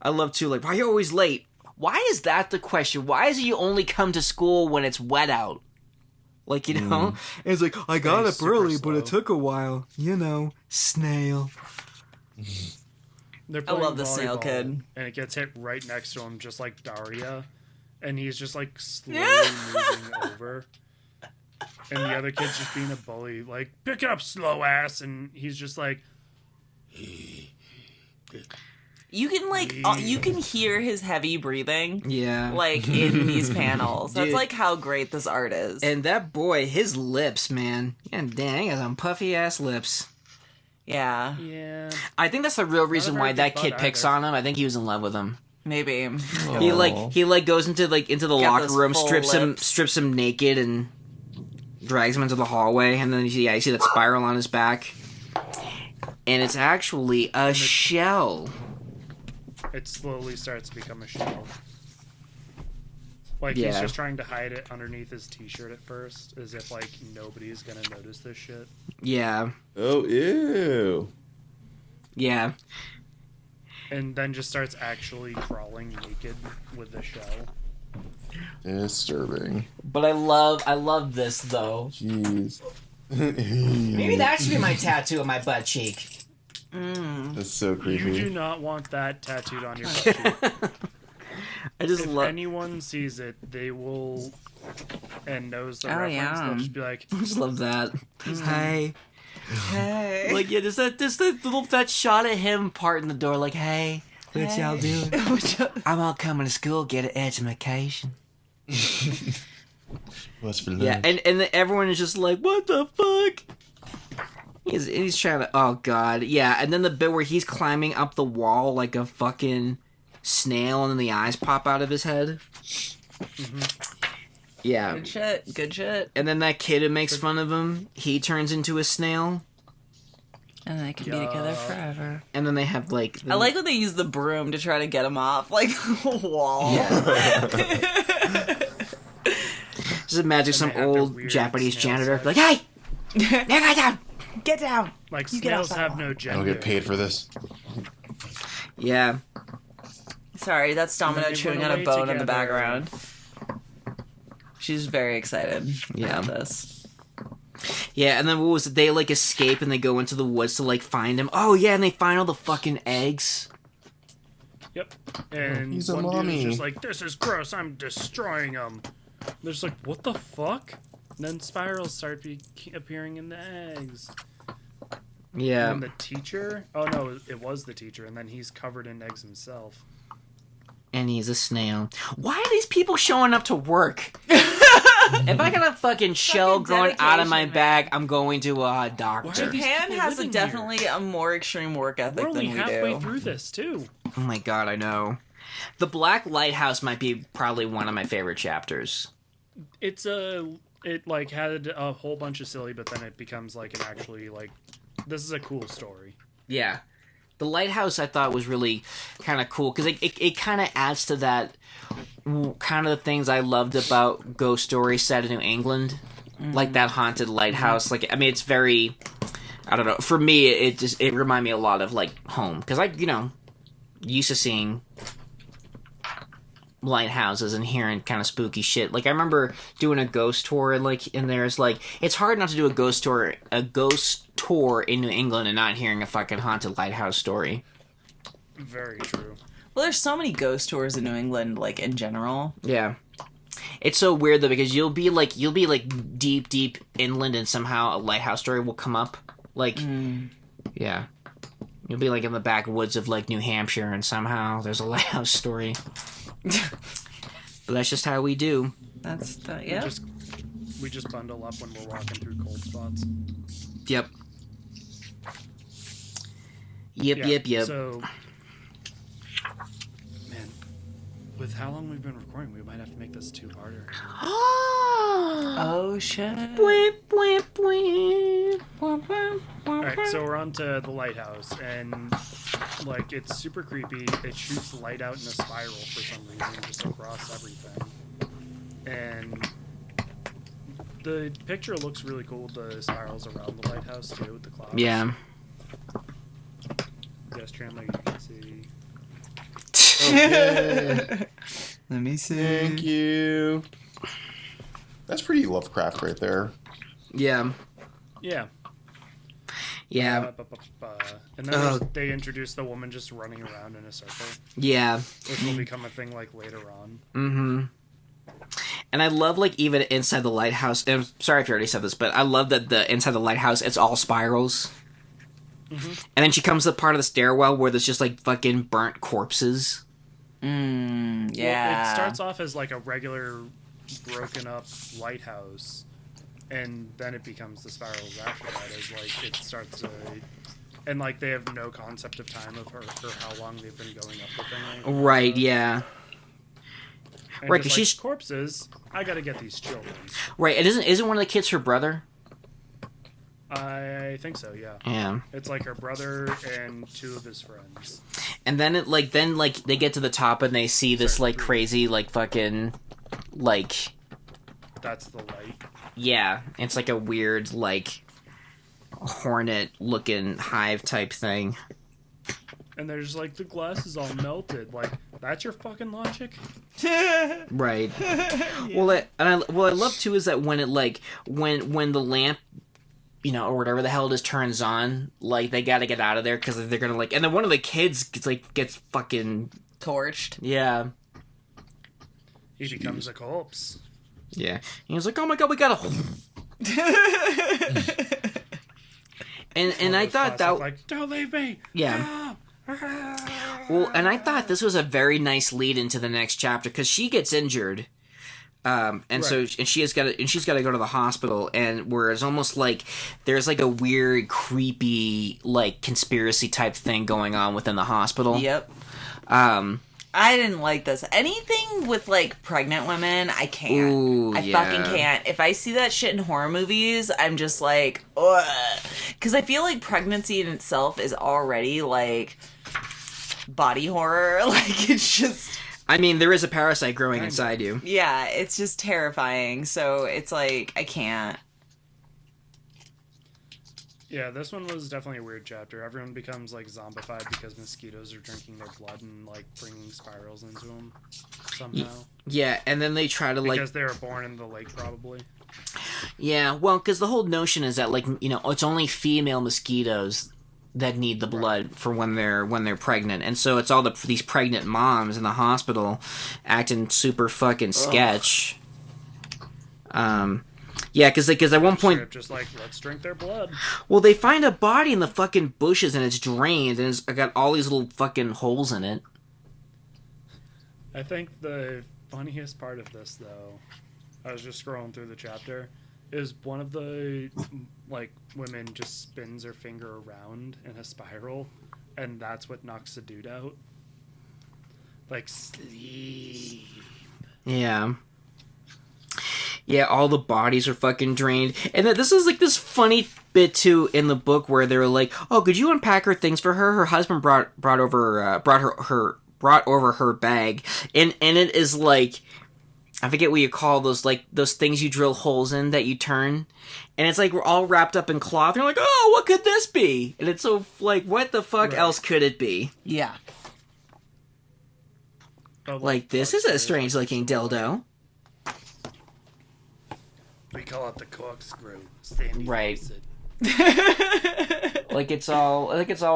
I love to, like, why are you always late? Why is that the question? Why is it you only come to school when it's wet out? Like, And it's like, I got up early, but it took a while. Snail. I love the snail kid. And it gets hit right next to him, just like Daria. And he's just, like, slowly moving over. And the other kid's just being a bully, like, pick it up, slow ass. And he's just like, you can you can hear his heavy breathing. Yeah, like in these panels. That's like how great this art is. And that boy, his lips, man, and dang, he has some puffy ass lips. Yeah. I think that's the real reason why that kid picks on him. I think he was in love with him. Maybe he goes into the locker room, strips him naked, and drags him into the hallway, and then you see that spiral on his back, and it's actually a shell. It slowly starts to become a shell. Like he's just trying to hide it underneath his t-shirt at first, as if like nobody's gonna notice this shit. Yeah. Oh, ew. Yeah. And then just starts actually crawling naked with the shell. Disturbing. But I love this though. Jeez. Maybe that should be my tattoo on my butt cheek. That's so creepy. You do not want that tattooed on your butt cheek. If anyone sees it, they will and knows the reference. They'll just be like, I just love that. Hey. Like there's that little shot of him parting the door, like, hey, what y'all doing? I'm all coming to school, get an education. What's for lunch? Yeah, and everyone is just like, what the fuck? He's trying to. Oh god, yeah. And then the bit where he's climbing up the wall like a fucking snail, and then the eyes pop out of his head. Mm-hmm. Yeah. Good shit. And then that kid who makes fun of him, he turns into a snail. And they can be together forever. And then they have like. I like when they use the broom to try to get him off, like the wall. Yeah. Just imagine some old Japanese janitor like, hey, get down. Get down! Like, snails have no gender. I don't get paid for this. Yeah. Sorry, that's Domino chewing on a bone in the background. She's very excited about this. Yeah, and then what was it? They, like, escape and they go into the woods to, like, find him. Oh, yeah, and they find all the fucking eggs. Yep. And he's a one dude mommy. is just like, this is gross, I'm destroying him. They're just like, what the fuck? And then spirals start appearing in the eggs. Yeah. And the teacher? Oh no, it was the teacher, and then he's covered in eggs himself. And he's a snail. Why are these people showing up to work? If I got a fucking shell growing out of my back, I'm going to a doctor. Japan has definitely a more extreme work ethic than we do. We're only halfway through this, too. Oh my god, I know. The Black Lighthouse might be probably one of my favorite chapters. It like had a whole bunch of silly, but then it becomes like an actually like, this is a cool story. Yeah. The Lighthouse I thought was really kind of cool because it kind of adds to that kind of the things I loved about ghost stories set in New England, like that haunted lighthouse. Like, I mean, it's very, I don't know. For me, it reminded me a lot of like home because used to seeing lighthouses and hearing kind of spooky shit. Like I remember doing a ghost tour and there's like it's hard not to do a ghost tour in New England and not hearing a fucking haunted lighthouse story. Very true. Well, there's so many ghost tours in New England, like in general. Yeah. It's so weird though because you'll be deep inland and somehow a lighthouse story will come up. Like yeah. You'll be like in the backwoods of like New Hampshire and somehow there's a lighthouse story. But that's just how we do. That's the yeah. We just bundle up when we're walking through cold spots. Yep. Yep. So, man, with how long we've been recording, we might have to make this 2-parter. Oh shit. Alright, so we're on to the lighthouse, and like it's super creepy. It shoots light out in a spiral for some reason, just across everything. And the picture looks really cool, the spirals around the lighthouse too, with the clouds. Yeah. Yes, Chandler, you can see. Okay. Let me see. Thank you. That's pretty Lovecraft right there. Yeah. Yeah. Yeah. And then they introduce the woman just running around in a circle. Yeah. Which will become a thing like later on. Mm-hmm. And I love like even inside the lighthouse. And I'm sorry if you already said this, but I love that the inside the lighthouse it's all spirals. Mm-hmm. And then she comes to the part of the stairwell where there's just like fucking burnt corpses. Yeah. Well, it starts off as like a regular broken up lighthouse, and then it becomes the spirals after that. As like it starts to, and like they have no concept of time of her or how long they've been going up the thing. Right. Yeah. And right. Because Like, she's corpses. I gotta get these children. Right. It isn't one of the kids her brother? I think so, yeah. Yeah. It's like her brother and 2 of his friends. And then they get to the top and they see this like crazy like fucking like That's the light. yeah, it's like a weird like hornet looking hive type thing. And there's like the glass is all melted. Like that's your fucking logic? Right. Yeah. Well, I love too is that when it like when the lamp, or whatever the hell it is turns on, like they gotta get out of there because they're gonna like, and then one of the kids gets fucking torched. Yeah. He becomes a corpse. Yeah. And he was like, "Oh my god, we gotta." and I thought that like, don't leave me. Yeah. Well, and I thought this was a very nice lead into the next chapter because she gets injured, she's got to go to the hospital, and whereas almost like there's like a weird, creepy, like conspiracy type thing going on within the hospital. Yep. I didn't like this. Anything with like pregnant women, I can't. Ooh, I fucking can't. If I see that shit in horror movies, I'm just like, ugh. Because I feel like pregnancy in itself is already like body horror. Like it's just. I mean, there is a parasite growing inside you. Yeah, it's just terrifying. So it's like I can't. Yeah, this one was definitely a weird chapter. Everyone becomes like zombified because mosquitoes are drinking their blood and like bringing spirals into them somehow. Yeah, and then they try to because they were born in the lake probably. Yeah, well, because the whole notion is that like it's only female mosquitoes that need the blood for when they're pregnant, and so it's all these pregnant moms in the hospital acting super fucking sketch. Yeah, because at one point, just like, let's drink their blood. Well, they find a body in the fucking bushes and it's drained and it's got all these little fucking holes in it. I think the funniest part of this, though, I was just scrolling through the chapter, is one of the like women just spins her finger around in a spiral, and that's what knocks the dude out. Like, sleep. Yeah. Yeah, all the bodies are fucking drained. And then this is like this funny bit too in the book where they were like, "Oh, could you unpack her things for her? Her husband brought over her bag." And it is like, I forget what you call those, like those things you drill holes in that you turn. And it's like we're all wrapped up in cloth. And you're like, "Oh, what could this be?" And it's so like, what the fuck else could it be? Yeah. Like, this is a strange looking dildo. We call it the corkscrew. Sandy Right. It. Like it's all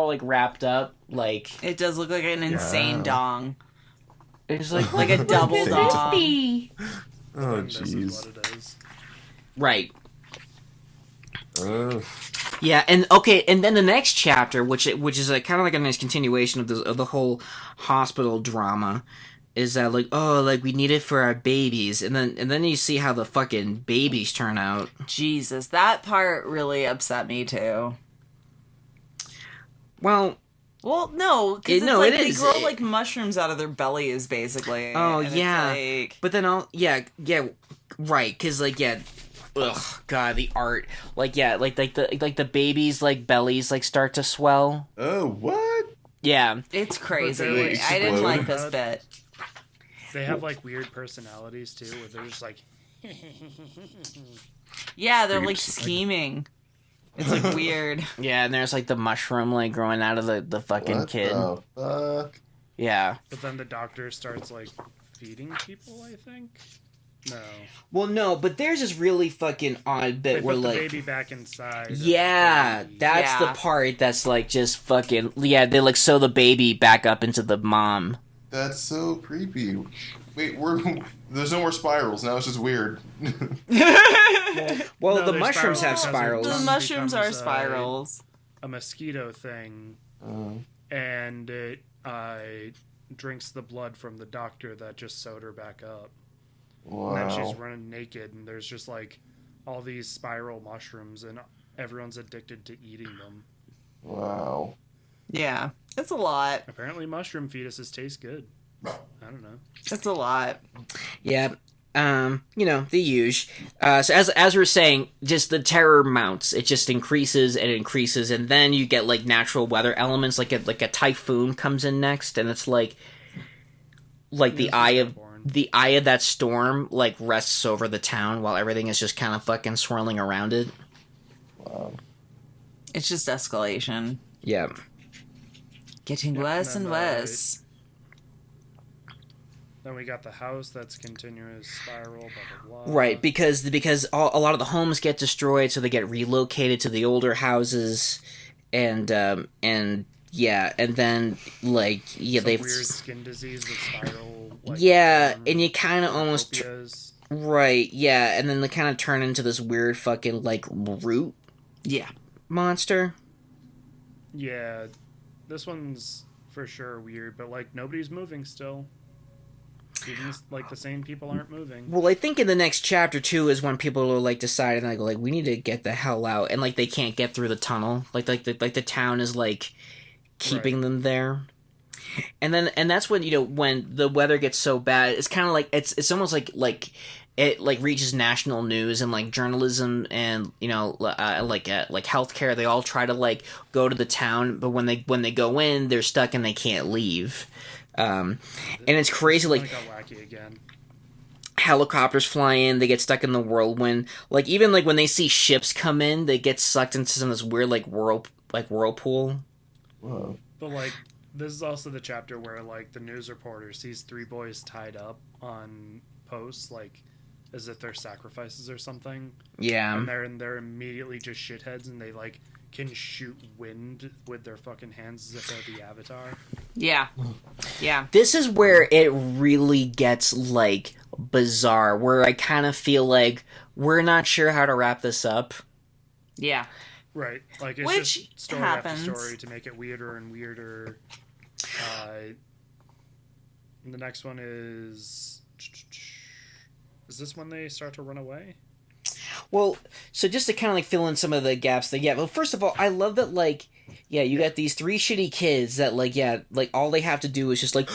like wrapped up. Like, it does look like an insane dong. it's like a double dong. Oh, This is jeez. what it is. Right. Yeah, and then the next chapter, which is a kind of like a nice continuation of the whole hospital drama, is that like, oh, like we need it for our babies, and then you see how the fucking babies turn out. Jesus, that part really upset me too. Well, no, because they grow like mushrooms out of their bellies, basically. Oh, and yeah. it's like... But then right, because like, yeah, ugh, god, the art, like, yeah, like the babies like bellies like start to swell. Oh, what? Yeah, it's crazy. Like, I didn't explode. like this bit. They have like weird personalities too, where they're just like, Yeah, they're like scheming. It's like weird. yeah, and there's like the mushroom like growing out of the fucking What kid. the fuck? Yeah. but then the doctor starts like feeding people. I think. No. Well, no, but there's this really fucking odd They bit where put the like, baby back inside. of yeah, the baby. that's the part that's like just fucking, yeah, they like sew the baby back up into the mom. That's so creepy. Wait, there's no more spirals. Now it's just weird. Well, No, the they're mushrooms have spirals. spirals. The mushrooms are becomes, spirals. a mosquito thing, and it drinks the blood from the doctor that just sewed her back up. And then she's Wow. running naked, and there's just like all these spiral mushrooms, and everyone's addicted to eating them. Wow. Yeah, it's a lot. Apparently, mushroom fetuses taste good. I don't know. It's a lot. Yeah. The huge. So as we're saying, just the terror mounts. It just increases and increases, and then you get like natural weather elements, like a typhoon comes in next, and it's like the eye of that storm like rests over the town while everything is just kind of fucking swirling around it. Wow. It's just escalation. Yeah. Getting worse and worse. Then we got the house that's continuous spiral, blah blah blah. Right, because a lot of the homes get destroyed, so they get relocated to the older houses, and yeah, and then like they've weird skin disease with spiral. Like, and you kind of almost right, yeah, and then they kind of turn into this weird fucking like root monster. Yeah, this one's for sure weird, but like nobody's moving still. Even like the same people aren't moving. Well, I think in the next chapter too is when people are like deciding like we need to get the hell out, and like they can't get through the tunnel. Like the town is like keeping them there. And that's when when the weather gets so bad, it's kind of like it's almost like it like reaches national news, and like journalism and like healthcare, they all try to like go to the town, but when they go in, they're stuck and they can't leave. And it's crazy, like got wacky again. Helicopters fly in, they get stuck in the whirlwind. Like even like when they see ships come in, they get sucked into some of this weird whirlpool. Whoa. But like this is also the chapter where like the news reporter sees three boys tied up on posts, like as if they're sacrifices or something. Yeah. And they're immediately just shitheads, and they like can shoot wind with their fucking hands as if they're the Avatar. Yeah. Yeah. This is where it really gets, like, bizarre, where I kind of feel like we're not sure how to wrap this up. Yeah. Right. Like, it's Which just story happens. after story to make it weirder and weirder. And the next one is this when they start to run away? Well, so just to kind of like fill in some of the gaps that, well, first of all, I love that, like, you got these 3 shitty kids that, like, like, all they have to do is just, like,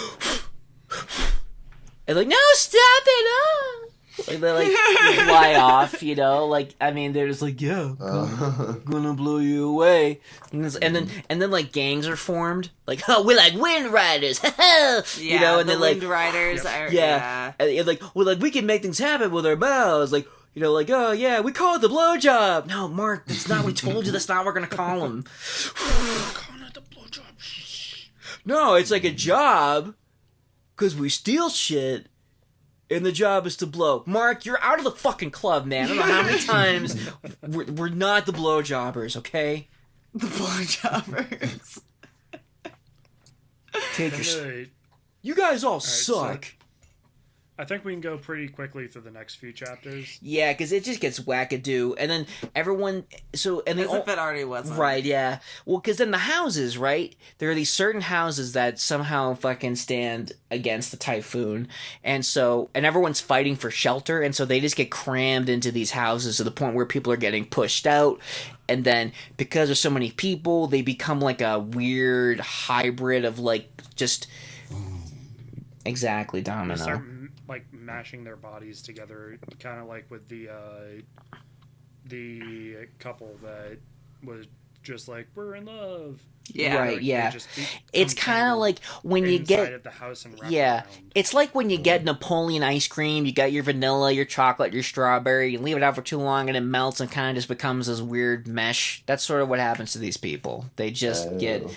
and, like, no, stop it, like, they, like, fly off, you know, like, I mean, they're just like, gonna blow you away, and then, like, gangs are formed, like, oh, we're like Wind Riders, you know, and the then, like, Wind Riders are, and, like, well, like, we can make things happen with our mouths, like, you know, like, oh, yeah, we call it the blowjob. No, Mark, that's not, we told you that's not what we're going to call them. We're calling it the blowjob. No, it's like a job, because we steal shit, and the job is to blow. Mark, you're out of the fucking club, man. I don't know how many times we're not the blowjobbers, okay? The blowjobbers. Take your... You guys all suck. So I think we can go pretty quickly through the next few chapters. Yeah, because it just gets wackadoo, and then everyone. So and as if it already wasn't. Right? Yeah. Well, because then the houses, right? There are these certain houses that somehow fucking stand against the typhoon, and everyone's fighting for shelter, and so they just get crammed into these houses to the point where people are getting pushed out, and then because there's so many people, they become like a weird hybrid of like just. Exactly, Domino. They start like mashing their bodies together, kind of like with the couple that was just like, we're in love. Yeah, right. Like, yeah, it's kind of like when you get the house and around. It's like when you get Napoleon ice cream. You got your vanilla, your chocolate, your strawberry. You leave it out for too long, and it melts and kind of just becomes this weird mesh. That's sort of what happens to these people. They just get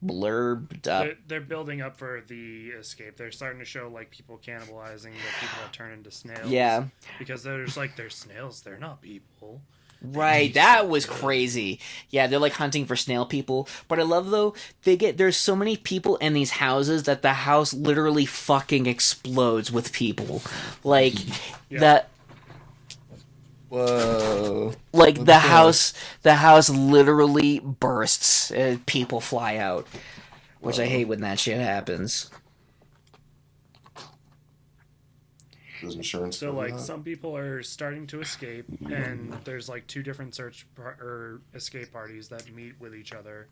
blurbed up. They're building up for the escape. They're starting to show like people cannibalizing the people that turn into snails. Yeah, because there's like they're snails. They're not people. Right, that was crazy. Yeah, they're like hunting for snail people. But I love though, there's so many people in these houses that the house literally fucking explodes with people. Like that. Whoa! Like the house literally bursts and people fly out, which I hate when that shit happens. There's insurance. So like some people are starting to escape, and there's like 2 different escape parties that meet with each other,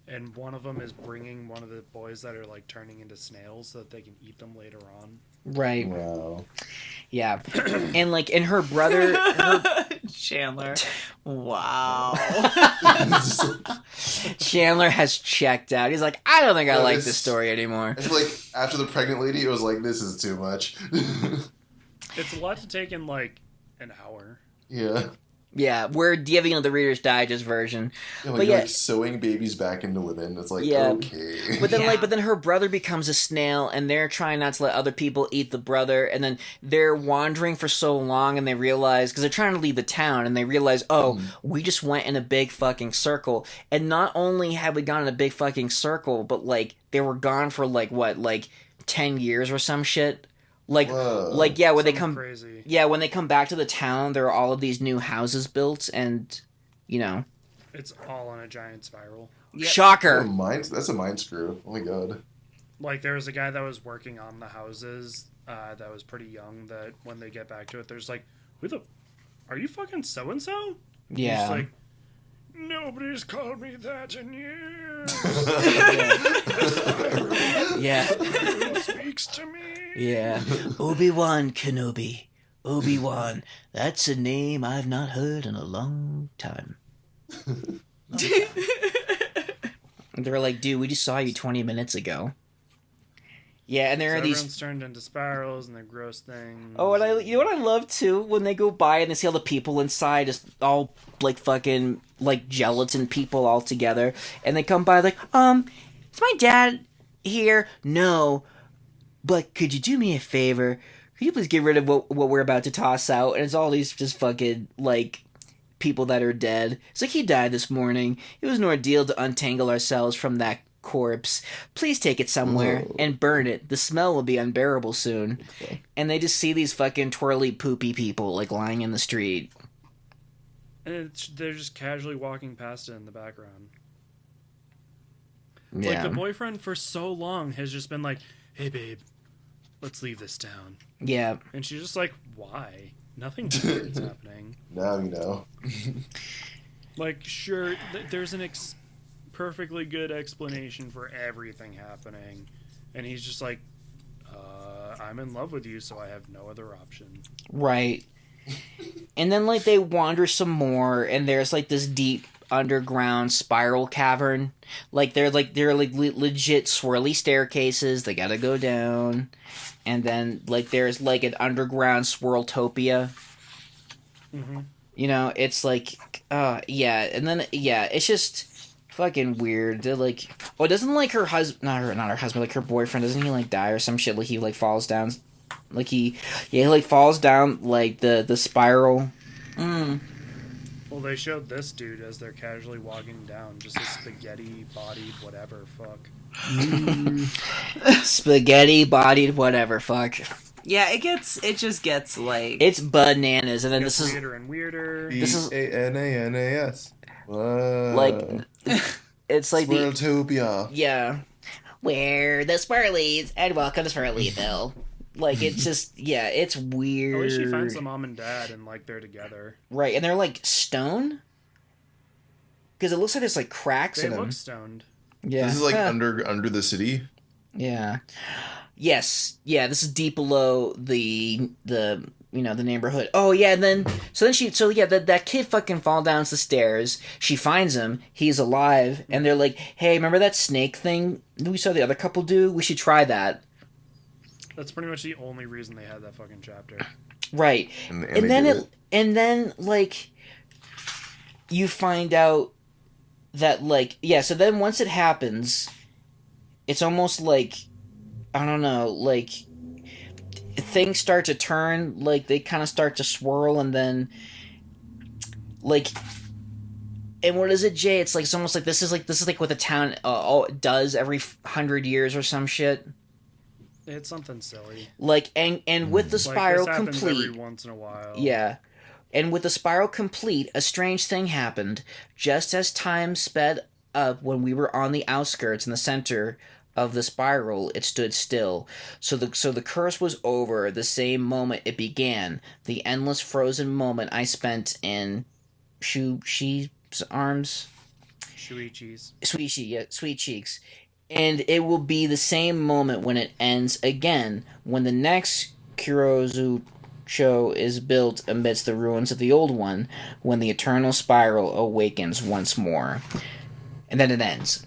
and one of them is bringing one of the boys that are like turning into snails so that they can eat them later on. Right. Wow. Yeah, and like and her brother Chandler. Wow. Chandler has checked out. He's like, I don't think I like this story anymore. It's like after the pregnant lady, it was like, this is too much. It's a lot to take in like an hour. Yeah. Yeah, we're giving the Reader's Digest version. Yeah, like, like sewing babies back into women. It's like, okay. But then but then her brother becomes a snail, and they're trying not to let other people eat the brother, and then they're wandering for so long, and they realize, because they're trying to leave the town, and they realize, we just went in a big fucking circle. And not only have we gone in a big fucking circle, but like, they were gone for like, what, like 10 years or some shit? Like, when they come, crazy. when they come back to the town, there are all of these new houses built, and, you know, it's all on a giant spiral. Yep. Shocker! That's a mind screw. Oh my god! Like there was a guy that was working on the houses that was pretty young. That when they get back to it, there's like, are you fucking so and so? Yeah. He's like, nobody's called me that in years. Yeah. Who speaks to me? Yeah. Obi-Wan Kenobi. Obi-Wan. That's a name I've not heard in a long time. They're like, dude, we just saw you 20 minutes ago. Yeah, and there are these... Everyone's turned into spirals and they're gross things. Oh, and you know what I love, too? When they go by and they see all the people inside, just all, like, fucking, like, gelatin people all together. And they come by, like, is my dad here? No. But could you do me a favor? Could you please get rid of what we're about to toss out? And it's all these just fucking, like, people that are dead. It's like, he died this morning. It was an ordeal to untangle ourselves from that corpse. Please take it somewhere and burn it. The smell will be unbearable soon. Okay. And they just see these fucking twirly poopy people like lying in the street. And they're just casually walking past it in the background. Yeah. Like, the boyfriend for so long has just been like, hey babe, let's leave this town. Yeah. And she's just like, why? Nothing weird's happening. Now you know. Like, sure, there's an perfectly good explanation for everything happening. And he's just like, I'm in love with you, so I have no other option. Right. And then, like, they wander some more, and there's, like, this deep underground spiral cavern. Like, they're legit swirly staircases. They gotta go down. And then, like, there's, like, an underground swirltopia. Mm-hmm. You know, it's like, yeah. And then, yeah, it's just fucking weird. They're like, oh, doesn't, like, her husband, not her husband, like, her boyfriend, doesn't he, like, die or some shit? Like, he, like, falls down, like, he falls down, like, the spiral. Well, they showed this dude as they're casually walking down, just a spaghetti-bodied whatever fuck. Spaghetti-bodied whatever fuck. Yeah, it just gets, like... It's bananas, and then this is... weirder and weirder. This is... Bananas. Like, it's like Swirltopia. Yeah. We're the Swirlies, and welcome to Swirlyville. Like, it's just, yeah, it's weird. At least she finds the mom and dad, and, like, they're together. Right, and they're, like, stone? Because it looks like there's, like, cracks in them. They look stoned. Yeah. This is, like, under the city? Yeah. Yes. Yeah, this is deep below the neighborhood. Oh, yeah, and then... that kid fucking falls down the stairs. She finds him. He's alive. And they're like, hey, remember that snake thing we saw the other couple do? We should try that. That's pretty much the only reason they had that fucking chapter. Right. And then, like, you find out that, like... Yeah, so then once it happens, it's almost like... I don't know, like... Things start to turn, like, they kind of start to swirl, and then... Like... And what is it, Jay? It's like, it's almost like this is like what the town does every 100 years or some shit. It's something silly. Like, and with the spiral like, this complete... every once in a while. Yeah. And with the spiral complete, a strange thing happened. Just as time sped up when we were on the outskirts in the center of the spiral, it stood still. So the curse was over the same moment it began. The endless frozen moment I spent in Shuichi's arms. Shuichi's. Sweet cheeks. And it will be the same moment when it ends again, when the next Kurozu Cho is built amidst the ruins of the old one, when the eternal spiral awakens once more. And then it ends.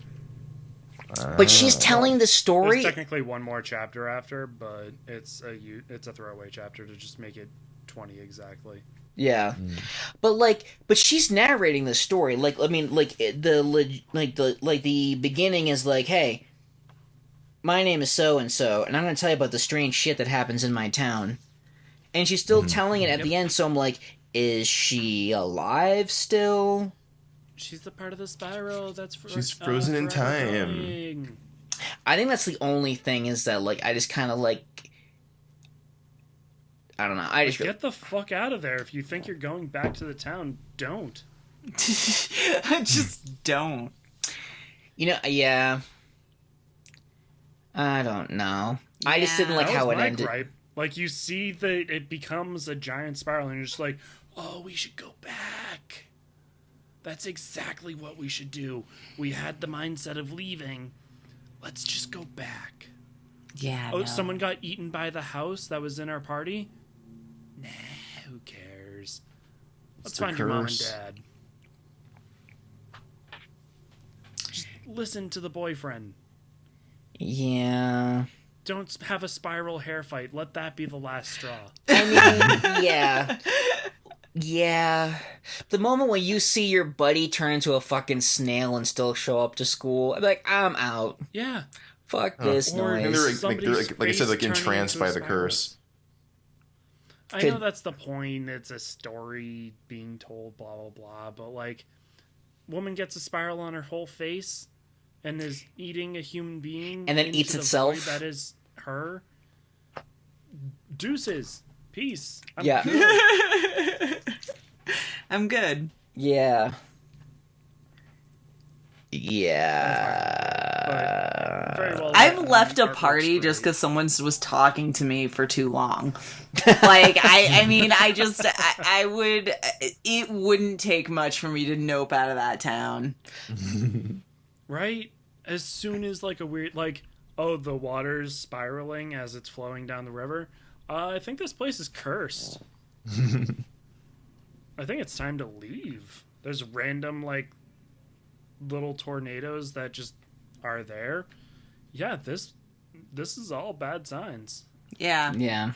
But she's telling the story... There's technically one more chapter after, but it's a throwaway chapter to just make it 20 exactly. Yeah, but she's narrating the story. Like, I mean, like the beginning is like, hey, my name is so and so, and I'm gonna tell you about the strange shit that happens in my town. And she's still telling it at the end. So I'm like, is she alive still? She's the part of the spiral that's she's frozen in time. Going. I think that's the only thing is that, like, I just kind of like. I don't know. I just get the fuck out of there. If you think you're going back to the town, don't. Just don't. You know, yeah. I don't know. Yeah. I just didn't like how it ended. Gripe. Like, you see that it becomes a giant spiral, and you're just like, oh, we should go back. That's exactly what we should do. We had the mindset of leaving. Let's just go back. Yeah. Oh, no. Someone got eaten by the house that was in our party? Nah, who cares? Let's find your mom and dad. Just listen to the boyfriend. Yeah. Don't have a spiral hair fight. Let that be the last straw. I mean, yeah. Yeah. The moment when you see your buddy turn into a fucking snail and still show up to school, I'm like, I'm out. Yeah. Fuck this noise. And they're like I said, like entranced by the curse. I know that's the point. It's a story being told, blah, blah, blah. But, like, woman gets a spiral on her whole face and is eating a human being. And then eats itself. That is her. Deuces. Peace. I'm Yeah. Good. I'm good. Yeah. Very well I've done. left a Artwork's party great. just because someone was talking to me for too long. Like, I mean, I would, it wouldn't take much for me to nope out of that town. Right? As soon as, like, a weird, like, oh, the water's spiraling as it's flowing down the river. I think this place is cursed. I think it's time to leave. There's random, like, little tornadoes that just are there. Yeah, this is all bad signs. Yeah. Yeah.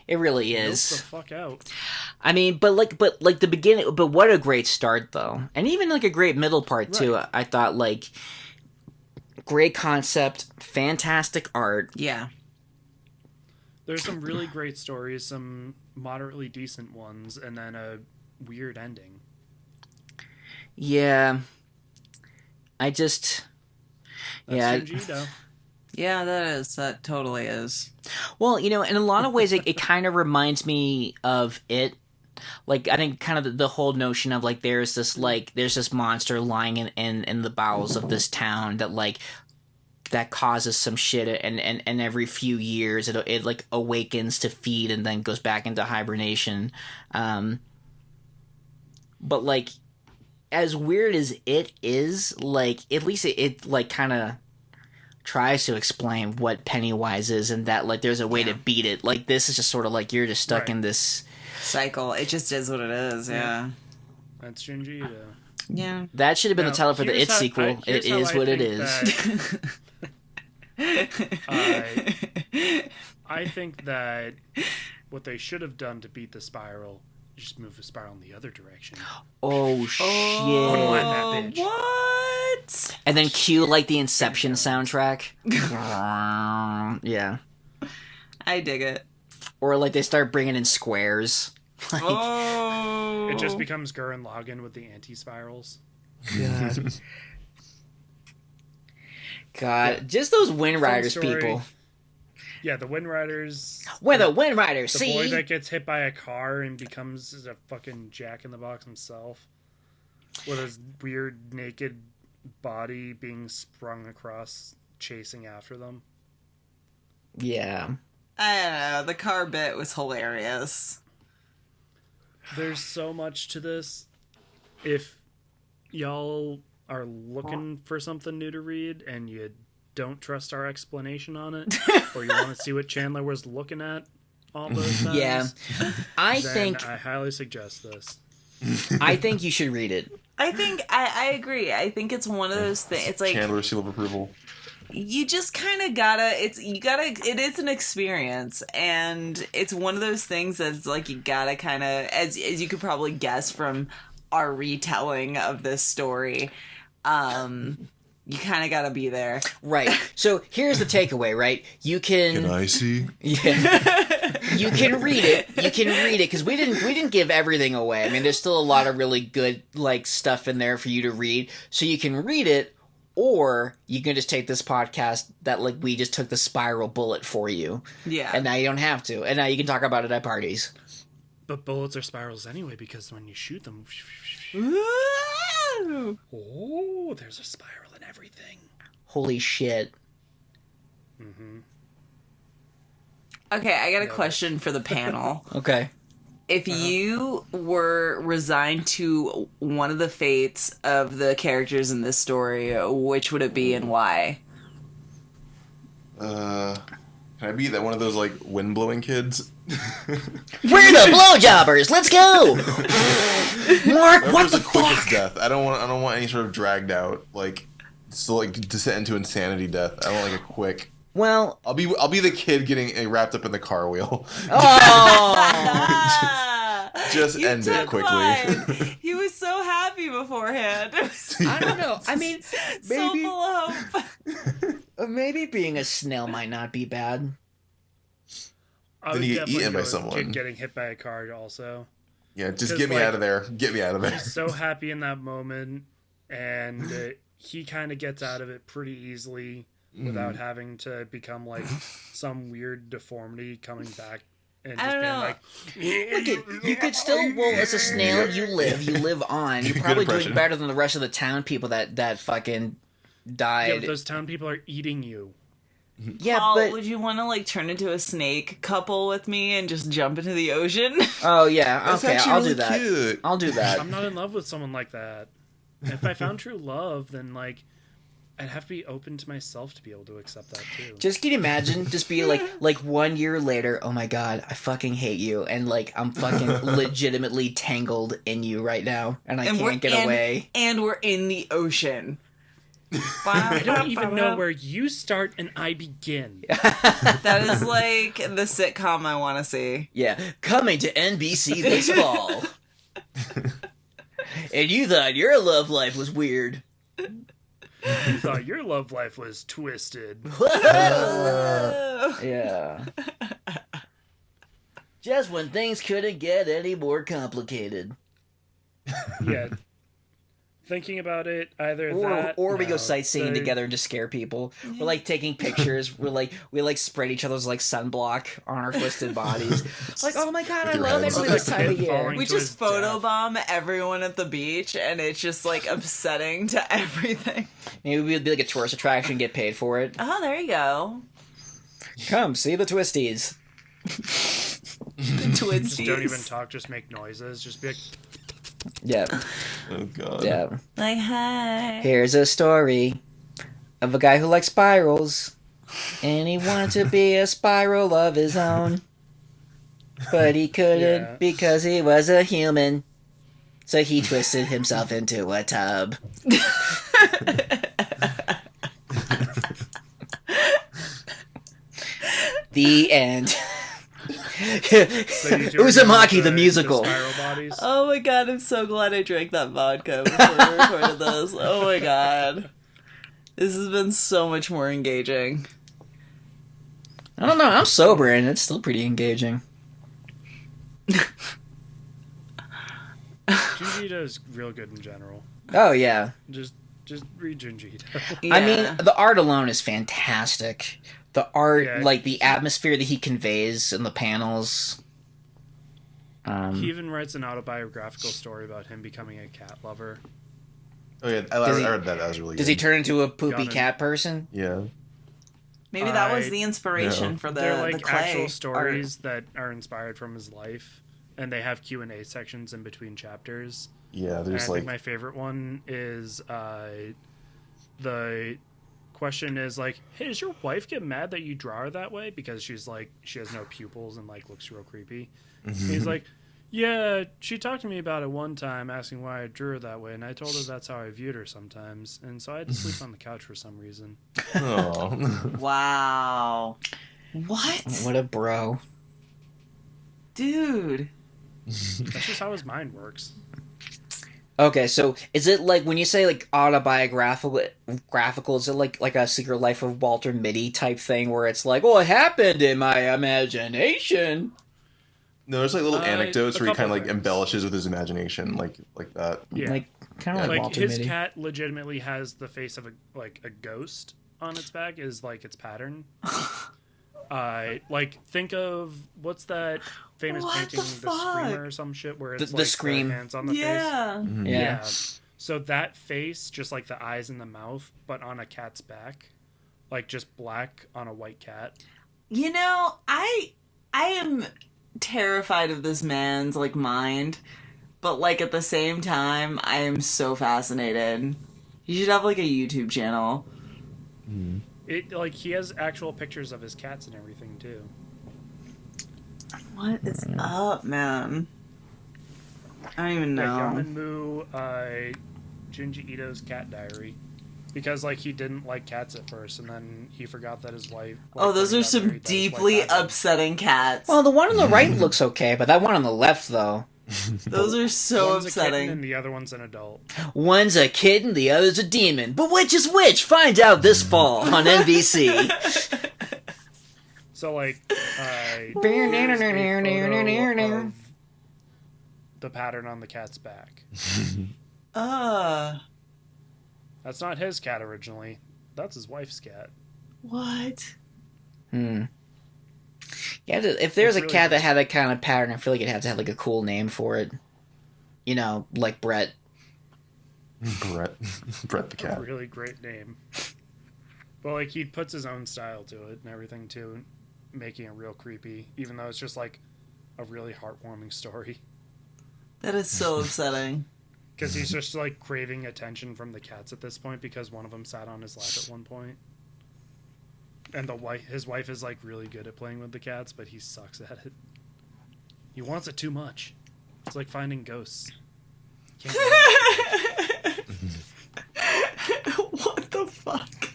It really is. Nope the fuck out. I mean, but the beginning, but what a great start though. And even like a great middle part too. Right. I thought, like, great concept, fantastic art. Yeah. There's some really great stories, some moderately decent ones, and then a weird ending. Yeah. That's Junji Ito. Yeah, that totally is. Well, you know, in a lot of ways, it kind of reminds me of It. Like, I think kind of the whole notion of, like, there's this monster lying in the bowels of this town that, like, that causes some shit, and every few years it like awakens to feed and then goes back into hibernation. But, like, as weird as it is, like, at least it like kind of tries to explain what Pennywise is, and that, like, there's a way to beat it. Like, this is just sort of like you're just stuck in this cycle. It just is what it is. Yeah. That's Junji Ito. Yeah. That should have been the title for the It sequel. It is what it is. I think that what they should have done to beat the spiral is just move the spiral in the other direction. Oh shit! Unwind that bitch. What? And then cue, like, the Inception soundtrack. Yeah. I dig it. Or, like, they start bringing in squares. Like, Oh. It just becomes Gurren Lagann with the anti-spirals. God, just those Wind Riders story. people. Yeah, the Wind Riders. Where the Wind Riders, The see? boy that gets hit by a car and becomes a fucking jack-in-the-box himself. With his weird naked body being sprung across, chasing after them. Yeah. I don't know. The car bit was hilarious. There's so much to this. If y'all are looking for something new to read and you don't trust our explanation on it, or you want to see what Chandler was looking at all those times, Yeah. I then think I highly suggest this. I think you should read it. I think I agree. I think it's one of those things. It's like Chandler seal of approval. you just kind of gotta. It is an experience, and it's one of those things that's like you gotta kind of, as you could probably guess from our retelling of this story. You kind of gotta be there. Right. So here's the takeaway, right? You can... Can I see? Yeah. You can read it. You can read it, because we didn't give everything away. I mean, there's still a lot of really good, like, stuff in there for you to read. So you can read it, or you can just take this podcast that, like, we just took the spiral bullet for you. Yeah. And now you don't have to. And now you can talk about it at parties. But bullets are spirals anyway, because when you shoot them... Ooh. Oh, there's a spiral in everything. Holy shit. Mm-hmm. Okay, I got a question for the panel. Okay. If you were resigned to one of the fates of the characters in this story, which would it be and why? Can I be that one of those, like, wind-blowing kids? We're the blowjobbers! Let's go! Mark, what the the quickest fuck? death. I don't want any sort of dragged out, like, still, like, descent into insanity death. I don't like a quick... Well... I'll be the kid getting wrapped up in the car wheel. Oh! Just You end it took quickly. mine. He was so happy beforehand. I don't know. I mean, So maybe, full of hope. maybe being a snail might not be bad. then you get eaten by someone. Getting hit by a car also. Yeah, just get me out of there. Get me out of there. He's so happy in that moment, and he kind of gets out of it pretty easily without having to become like some weird deformity coming back. And just being like, you could still, as a snail, you live on. You're probably doing better than the rest of the town people that fucking died. Yeah, but those town people are eating you. Yeah, Paul, but would you want to like turn into a snake couple with me and just jump into the ocean? Oh yeah, okay, I'll really do that. Cute. I'll do that. I'm not in love with someone like that. If I found true love, then like I'd have to be open to myself to be able to accept that too. Just can you imagine? Just be like 1 year later. Oh my god, I fucking hate you, and like I'm fucking legitimately tangled in you right now, and I can't get away. And we're in the ocean. I don't even know where you start and I begin. That is like the sitcom I want to see. Yeah, coming to NBC this fall. And you thought your love life was weird. You thought your love life was twisted. Yeah. Just when things couldn't get any more complicated. Yeah. Thinking about it, either or we go sightseeing together and just scare people. We're like taking pictures. We spread each other's like sunblock on our twisted bodies. Like, oh my god, I love it this time of year. We just photobomb everyone at the beach, and it's just like upsetting to everything. Maybe we'd be like a tourist attraction, get paid for it. Oh, there you go. Come see the twisties. The twisties. Just don't even talk. Just make noises. Just be like. Yeah. Oh god. Yeah. Like, hi. Here's a story of a guy who likes spirals, and he wanted to be a spiral of his own, but he couldn't because he was a human. So he twisted himself into a tub. The end. Uzumaki the musical. Oh my god, I'm so glad I drank that vodka before we recorded this. Oh my god. This has been so much more engaging. I don't know, I'm sober and it's still pretty engaging. Junji Ito is real good in general. Oh yeah. Just read Junji Ito. Yeah. I mean, the art alone is fantastic. The art, like the atmosphere that he conveys in the panels. He even writes an autobiographical story about him becoming a cat lover. Oh yeah, I heard that. That was really good. Does he turn into a poopy cat person? Yeah. Maybe that was the inspiration for They're like the clay actual stories art. that are inspired from his life, and they have Q&A sections in between chapters. Yeah, there's and I think my favorite one is the question is like, hey, does your wife get mad that you draw her that way because she's like she has no pupils and like looks real creepy? He's like, yeah, she talked to me about it one time asking why I drew her that way, and I told her that's how I viewed her sometimes, and so I had to sleep on the couch for some reason. Oh. Wow. What? What a bro. Dude. That's just how his mind works. Okay, so is it like when you say like autobiographical, is it like a Secret Life of Walter Mitty type thing where it's like, oh, it happened in my imagination? No, there's like little anecdotes where he kind of like embellishes with his imagination, like that. Yeah, like kind of like Walter his Mitty. cat legitimately has the face of a ghost on its back is like its pattern. Like think of what's that famous painting, the Screamer or some shit, where it's the Scream hands on the face. Mm-hmm. Yeah. So that face, just like the eyes and the mouth, but on a cat's back, like just black on a white cat. You know, I am terrified of this man's like mind, but like at the same time, I am so fascinated. You should have like a YouTube channel. Mm. It like he has actual pictures of his cats and everything too. What is up, man? I don't even know. Yamanmu, Junji Ito's cat diary, because like he didn't like cats at first, and then he forgot that his wife. Oh, those are some deeply upsetting cats. Well, the one on the right looks okay, but that one on the left, though. Those are so one's upsetting. A kitten and the other one's an adult. One's a kitten, the other's a demon. But which is which? Find out this fall on NBC. So, like, here's a photo of the pattern on the cat's back. That's not his cat originally. That's his wife's cat. What? Yeah, if there's a cat that had that kind of pattern, I feel like it had to have like a cool name for it. You know, like Brett. Brett the cat. A really great name. But like he puts his own style to it and everything too, making it real creepy, even though it's just like a really heartwarming story. That is so upsetting. Because he's just like craving attention from the cats at this point because one of them sat on his lap at one point. And his wife is like really good at playing with the cats, but he sucks at it. He wants it too much. It's like finding ghosts. What the fuck?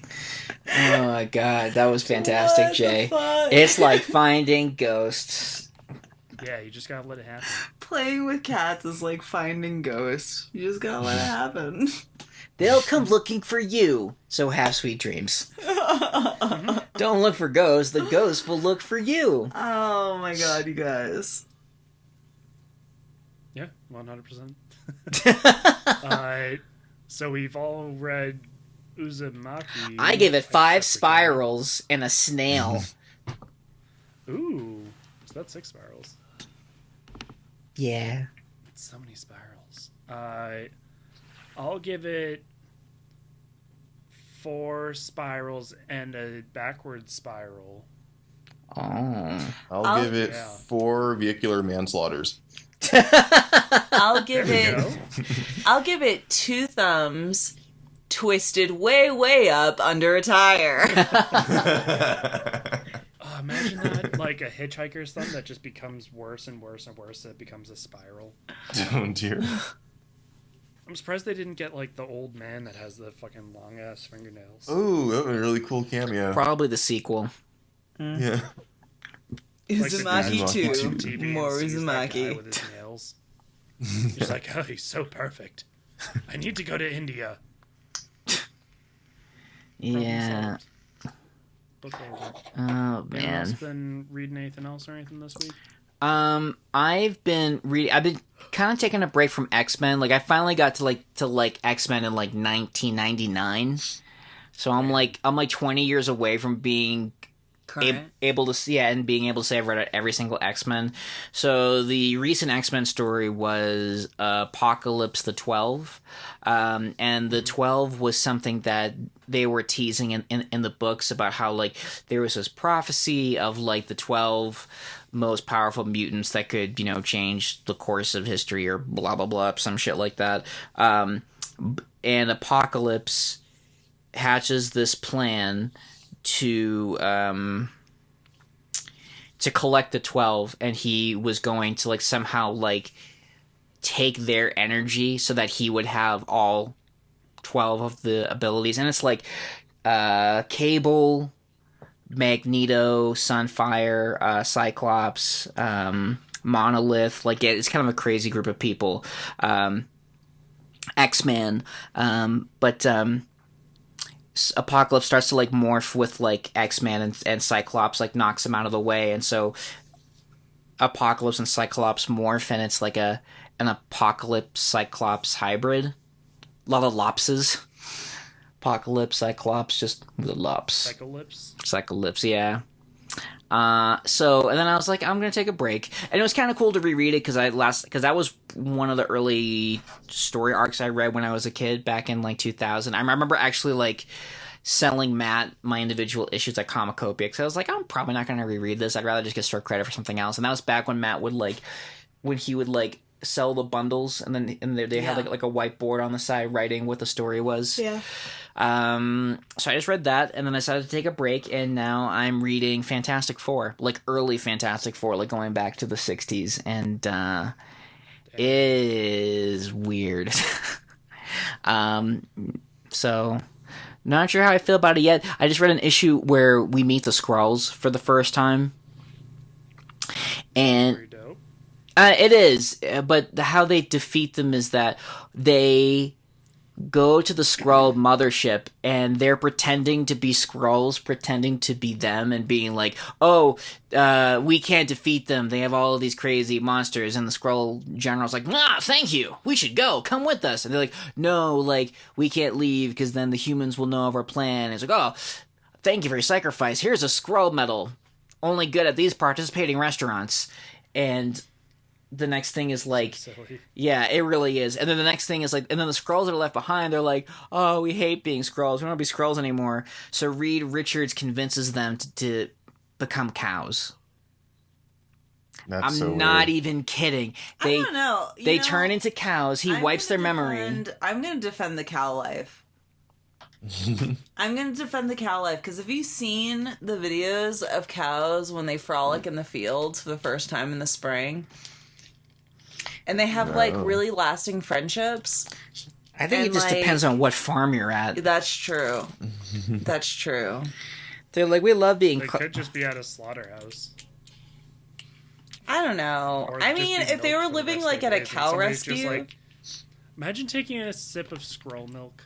Oh my god, that was fantastic, what Jay. It's like finding ghosts. Yeah, you just gotta let it happen. Playing with cats is like finding ghosts. You just gotta let it happen. They'll come looking for you, so have sweet dreams. Don't look for ghosts, the ghosts will look for you. Oh my god, you guys. Yeah, 100%. So we've all read Uzumaki. I gave it 5 spirals and a snail. Ooh, so that's 6 spirals. Yeah. So many spirals. I'll give it 4 spirals and a backward spiral. Oh. I'll give it 4 vehicular manslaughters. I'll give it 2 thumbs twisted way up under a tire. Imagine that, like a hitchhiker's thumb that just becomes worse and worse and worse. It becomes a spiral. Oh dear. I'm surprised they didn't get like the old man that has the fucking long ass fingernails. Ooh, that would be a really cool cameo. Probably the sequel. Yeah. Uzumaki Like 2. More Uzumaki. With his nails. He's like, oh, he's so perfect. I need to go to India. Yeah. Oh man. Anyone else been reading anything else or anything this week? I've been kind of taking a break from X-Men. Like I finally got to X-Men in like 1999. So I'm like 20 years away from being able to see it and being able to say I've read every single X-Men. So the recent X-Men story was Apocalypse the 12. And the 12 was something that they were teasing in the books about how like there was this prophecy of like the 12 most powerful mutants that could, you know, change the course of history or blah blah blah, some shit like that. And Apocalypse hatches this plan to collect the 12, and he was going to like somehow like take their energy so that he would have all 12 of the abilities. And it's like Cable, Magneto, Sunfire, Cyclops, Monolith. Like it's kind of a crazy group of people. X-Man, but Apocalypse starts to like morph with like X-Man, and Cyclops like knocks him out of the way, and so Apocalypse and Cyclops morph, and it's like an Apocalypse Cyclops hybrid. A lot of lopses. Apocalypse Cyclops, just the lops. Cyclops, yeah. So and then I was like, I'm gonna take a break, and it was kind of cool to reread it because that was one of the early story arcs I read when I was a kid back in like 2000. I remember actually like selling Matt my individual issues at Comicopia because I was like, I'm probably not gonna reread this. I'd rather just get store credit for something else. And that was back when Matt would sell the bundles, and then they had like a whiteboard on the side writing what the story was. Yeah. So I just read that, and then I decided to take a break, and now I'm reading Fantastic Four, like early Fantastic Four, like going back to the 60s, and it is weird. So not sure how I feel about it yet. I just read an issue where we meet the Skrulls for the first time, and Very dope. It is, but how they defeat them is that they go to the Skrull mothership, and they're pretending to be Skrulls, pretending to be them, and being like, "Oh, we can't defeat them. They have all of these crazy monsters." And the Skrull general's like, thank you. We should go. Come with us." And they're like, "No, like, we can't leave because then the humans will know of our plan." And it's like, "Oh, thank you for your sacrifice. Here's a Skrull medal. Only good at these participating restaurants." And the next thing is like, Silly. yeah, it really is. And then the next thing is like, and then the Skrulls that are left behind, they're like, "Oh, we hate being Skrulls. We don't want to be Skrulls anymore." So Reed Richards convinces them to become cows. I'm not even kidding. I don't know. They turn into cows. He wipes their memory. I'm going to defend the cow life. I'm going to defend the cow life, because have you seen the videos of cows when they frolic in the fields for the first time in the spring? And they have, like, really lasting friendships. I think it just depends on what farm you're at. That's true. That's true. They're like, "We love being..." They could just be at a slaughterhouse. I don't know. I mean, if they were living, like, at a cow rescue... Just, like, imagine taking a sip of Skrull milk.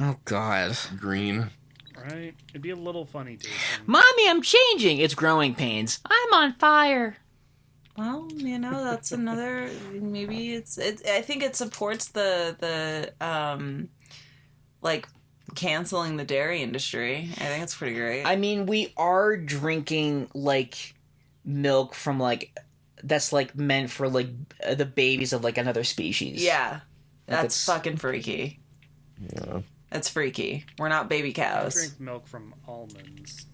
Oh, God. Green. Right? It'd be a little funny, tasting. "Mommy, I'm changing." It's growing pains. "I'm on fire." Well, that's another. Maybe I think it supports the like canceling the dairy industry. I think it's pretty great. I mean, we are drinking like milk from like that's like meant for like the babies of like another species. Yeah, that's fucking freaky. Yeah, that's freaky. We're not baby cows. I drink milk from almonds.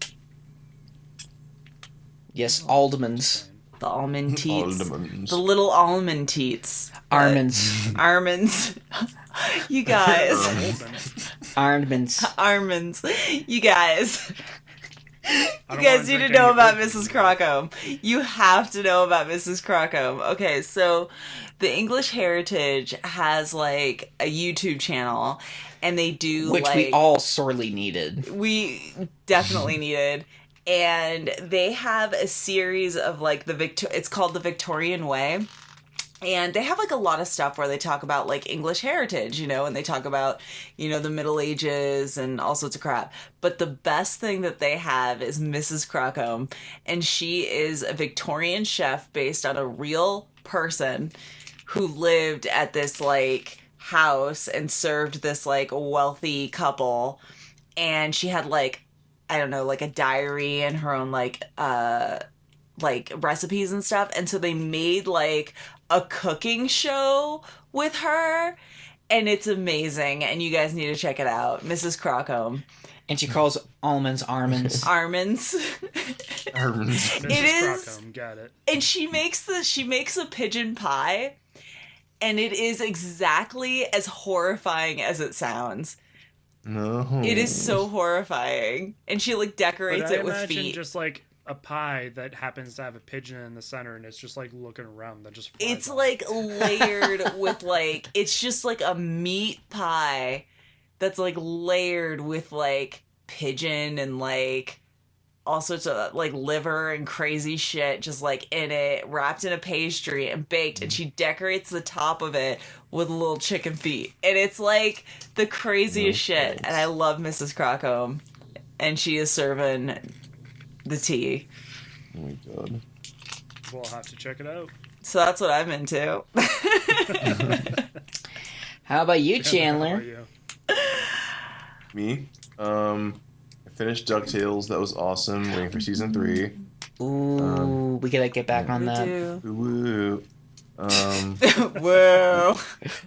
Yes, almonds. The almond teats. Almonds. The little almond teats. Almonds. Almonds. You guys. Almonds. Almonds. You guys. You guys need to know about Mrs. Crocombe. You have to know about Mrs. Crocombe. Okay, so the English Heritage has like a YouTube channel, and they do which we all sorely needed. We definitely needed. And they have a series of like it's called The Victorian Way. And they have like a lot of stuff where they talk about like English heritage, and they talk about, the Middle Ages and all sorts of crap. But the best thing that they have is Mrs. Crocombe. And she is a Victorian chef based on a real person who lived at this like house and served this like wealthy couple. And she had like, I don't know, like a diary and her own like recipes and stuff. And so they made like a cooking show with her, and it's amazing. And you guys need to check it out, Mrs. Crocombe. And she calls almonds almonds. Almonds. Almonds. It is. Crocombe, got it. And she makes a pigeon pie, and it is exactly as horrifying as it sounds. No. It is so horrifying. And she like decorates it with feet. Just like a pie that happens to have a pigeon in the center, and it's just like looking around that just it's off. Like layered with like, it's just like a meat pie that's like layered with like pigeon and like all sorts of like liver and crazy shit just like in it, wrapped in a pastry and baked. And she decorates the top of it with little chicken feet, and it's like the craziest shit. And I love Mrs. Crocombe, and she is serving the tea. Oh my God. We'll have to check it out. So that's what I'm into. How about you, Chandler? How about you? Me? I finished DuckTales. That was awesome. Waiting for season 3. Ooh, we gotta get back on that. Woo. Whoa.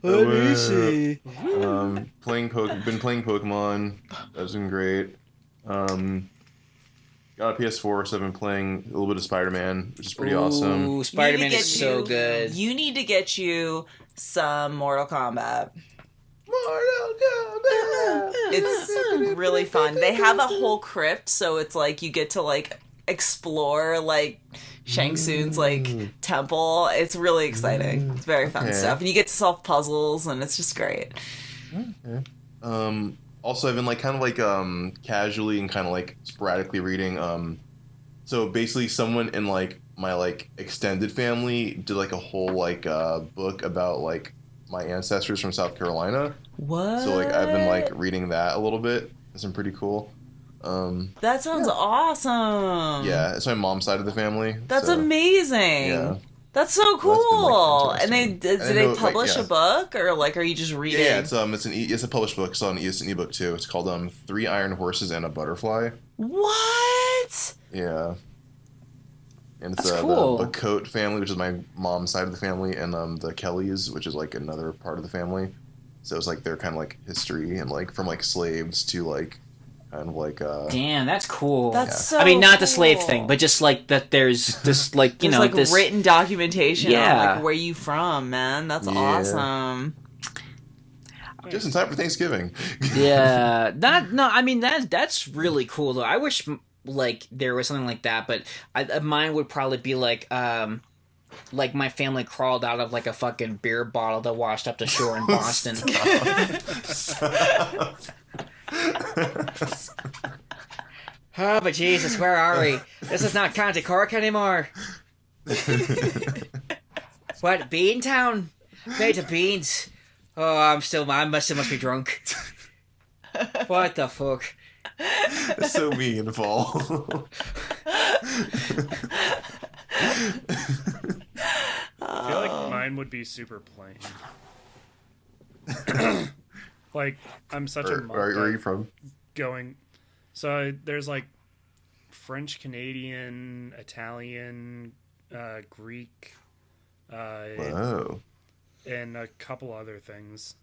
Let me see. Been playing Pokemon. That's been great. Got a PS4, so I've been playing a little bit of Spider-Man, which is pretty awesome. Ooh, Spider-Man is so good. You need to get you some Mortal Kombat. It's really fun. They have a whole crypt, so it's like you get to like explore like Shang Tsung's like temple. It's really exciting. It's very fun stuff, and you get to solve puzzles, and it's just great. Okay. Also, I've been like kind of like casually and kind of like sporadically reading. So basically, someone in like my like extended family did like a whole like book about like my ancestors from South Carolina. What? So like I've been like reading that a little bit. It's been pretty cool. That sounds awesome. Yeah, it's my mom's side of the family. That's amazing. Yeah. That's so cool. That's been, like, and they publish a book, or like are you just reading? Yeah, it's a published book. It's an ebook too. It's called 3 Iron Horses and a Butterfly. What? Yeah. And it's That's cool. the Coate family, which is my mom's side of the family, and the Kellys, which is like another part of the family. So it's like their kind of like history and like from like slaves to like kind of like Damn, that's cool. That's so I mean, not the cool. slave thing, but just like that there's this like you There's know like this written documentation on Yeah. like where you from, man. That's awesome. just in time for Thanksgiving. Yeah, I mean that's really cool though. I wish like there was something like that, but mine would probably be like my family crawled out of like a fucking beer bottle that washed up the shore in Boston. Oh, but Jesus, where are we? This is not County Cork anymore. What, Beantown? Made of beans. Oh, I must be drunk. What the fuck? That's so mean, Paul. I feel like mine would be super plain. Like, I'm such a Where are you from? So there's like French, Canadian, Italian, Greek, Whoa. and a couple other things.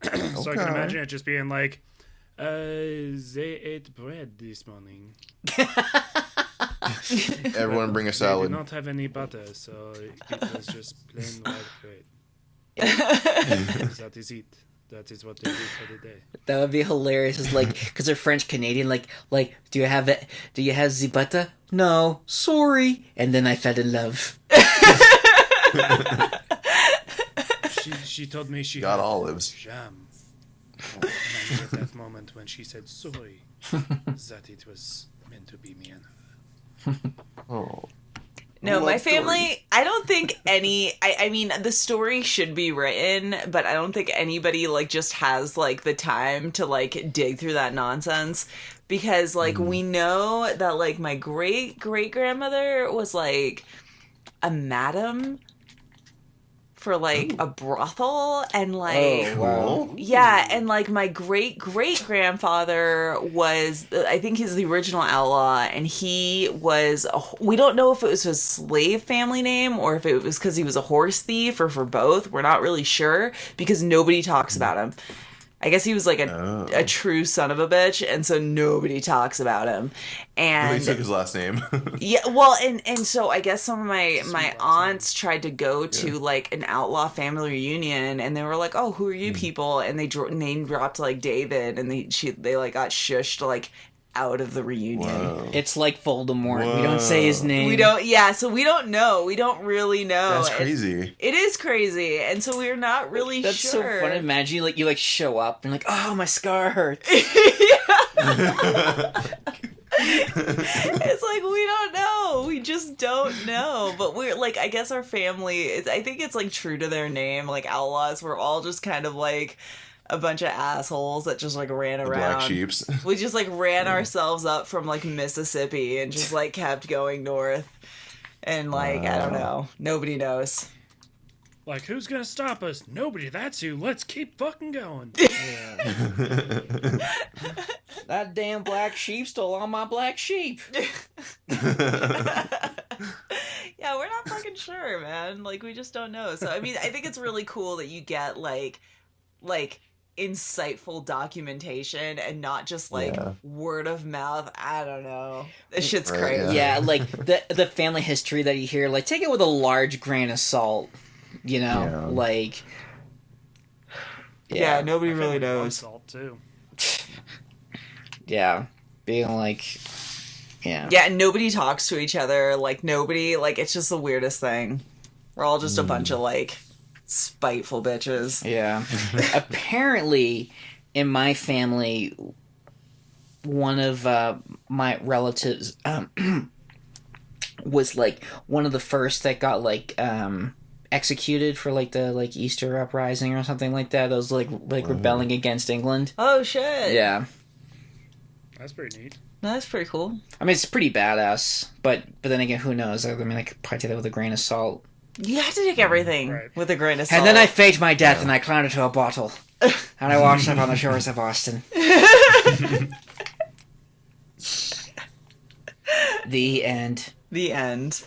So I can imagine it just being like, they ate bread this morning. Everyone bring a They salad. did not have any butter, so it was just plain white bread. That is it. That is what they do for the day. That would be hilarious. It's like, because they're French Canadian, like, do you have the butter? No, sorry. And then I fell in love. She told me she Got had olives. jam. And I knew at that moment when she said sorry that it was meant to be me and her. Oh. No, my Love family, story. I don't think I mean, the story should be written, but I don't think anybody, like, just has, like, the time to, like, dig through that nonsense. Because, like, we know that, like, my great-great-grandmother was, like, a madam for, like, a brothel, and, like... Oh, wow. Yeah, and, like, my great-great-grandfather was, I think he's the original outlaw, and he was, we don't know if it was his slave family name, or if it was because he was a horse thief, or for both. We're not really sure, because nobody talks about him. I guess he was, like, a true son of a bitch, and so nobody talks about him. And He took his last name. yeah, well, and so I guess some of my aunts tried to go to like an outlaw family reunion, and they were like, "Oh, who are you people?" And they name dropped like David, and they like got shushed like out of the reunion. Whoa. It's like Voldemort. We don't say his name. We don't, yeah. So we don't know. We don't really know. That's crazy. It is crazy, and so we're not really That's sure. so funny. Imagine you like show up and like, oh, my scar hurts. It's like we don't know. We just don't know. But we're like, I guess our family, I think it's like true to their name, like outlaws. We're all just kind of like a bunch of assholes that just like ran around. Black sheeps. We just like ran ourselves up from like Mississippi and just like kept going north. And like, I don't know. Nobody knows. Like, who's gonna stop us? Nobody. That's who. Let's keep fucking going. That damn black sheep stole all my black sheep. Yeah, we're not fucking sure, man. Like, we just don't know. So, I mean, I think it's really cool that you get like insightful documentation and not just like word of mouth. I don't know. This shit's crazy. Yeah, like the family history that you hear, like take it with a large grain of salt. You know, like yeah, nobody My really family loves knows. salt too. yeah, being like yeah, and nobody talks to each other. Like nobody, like it's just the weirdest thing. We're all just a bunch of like spiteful bitches. yeah. Apparently, in my family, one of my relatives was like one of the first that got like executed for like the like Easter uprising or something like that. Those like rebelling against England. Oh shit! Yeah, that's pretty neat. That's pretty cool. I mean, it's pretty badass, but then again, who knows? I mean, I could probably take that with a grain of salt. You have to take everything with a grain of salt. And then I faked my death and I climbed into a bottle. And I washed up on the shores of Austin. The end. The end.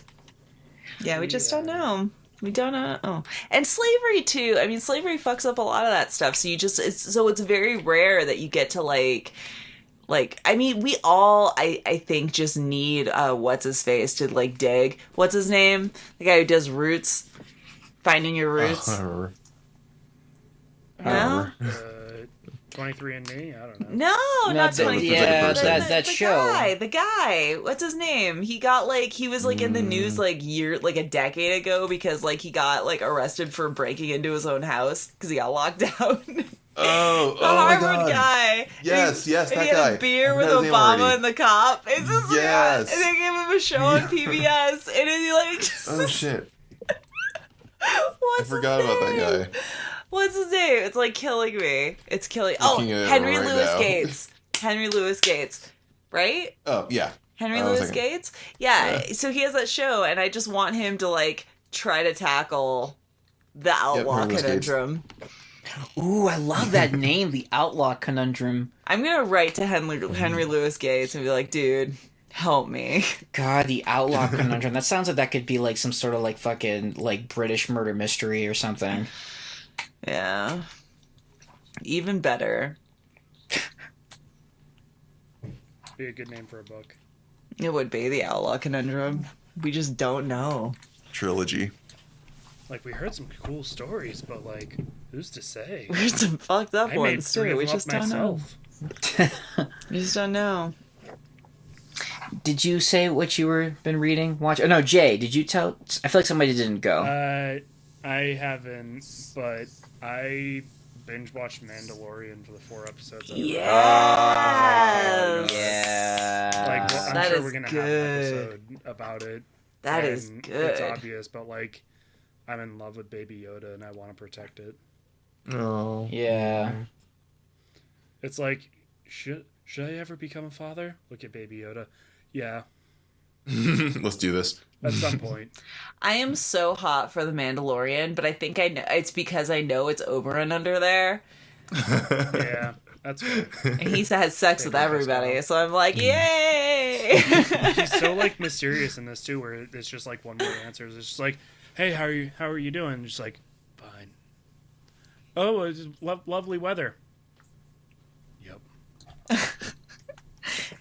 Yeah, we just don't know. We don't know. Oh. And slavery, too. I mean, slavery fucks up a lot of that stuff. So it's very rare that you get to, like, I mean, we all, I think, just need, what's-his-face to, like, dig. What's his name? The guy who does roots. Finding your roots. No? 23andMe? I don't know. No, not 23. Yeah, that show. The guy. What's his name? He got, like, he was, like, in the news, like, a decade ago because, like, he got, like, arrested for breaking into his own house because he got locked out. Oh, the Harvard guy. Yes, that guy. And he had a beer with Obama and the cop. It's just and they gave him a show on PBS, and he like. Oh shit! I forgot about that guy. What's his name? It's like killing me. It's killing. Oh, Henry Louis Gates. Henry Louis Gates, right? Oh yeah. Henry Louis Gates. Yeah. So he has that show, and I just want him to like try to tackle the outlaw conundrum. Ooh, I love that name, the Outlaw Conundrum. I'm gonna write to Henry Louis Gates and be like, dude, help me. God, the Outlaw Conundrum. That sounds like that could be like some sort of like fucking like British murder mystery or something. Yeah. Even better. Be a good name for a book. It would be the Outlaw Conundrum. We just don't know. Trilogy. Like, we heard some cool stories, but, like, who's to say? We heard some fucked up ones, too. We just don't know. We just don't know. Did you say what you were been reading? Watch? Oh, no, Jay, did you tell? I feel like somebody didn't go. I haven't, but I binge-watched Mandalorian for the 4 episodes. Yes! Like, well, I'm sure we're going to have an episode about it. That is good. It's obvious, but, like, I'm in love with Baby Yoda, and I want to protect it. Oh. Yeah. It's like, should I ever become a father? Look at Baby Yoda. Yeah. Let's do this. At some point. I am so hot for The Mandalorian, but I think I know it's because I know it's Oberyn under there. Yeah, that's right. And he has sex with everybody, so I'm like, yay! He's so, like, mysterious in this, too, where it's just, like, one word answers. It's just like, hey, how are you doing? Just like, fine. Oh, it's lovely weather. Yep.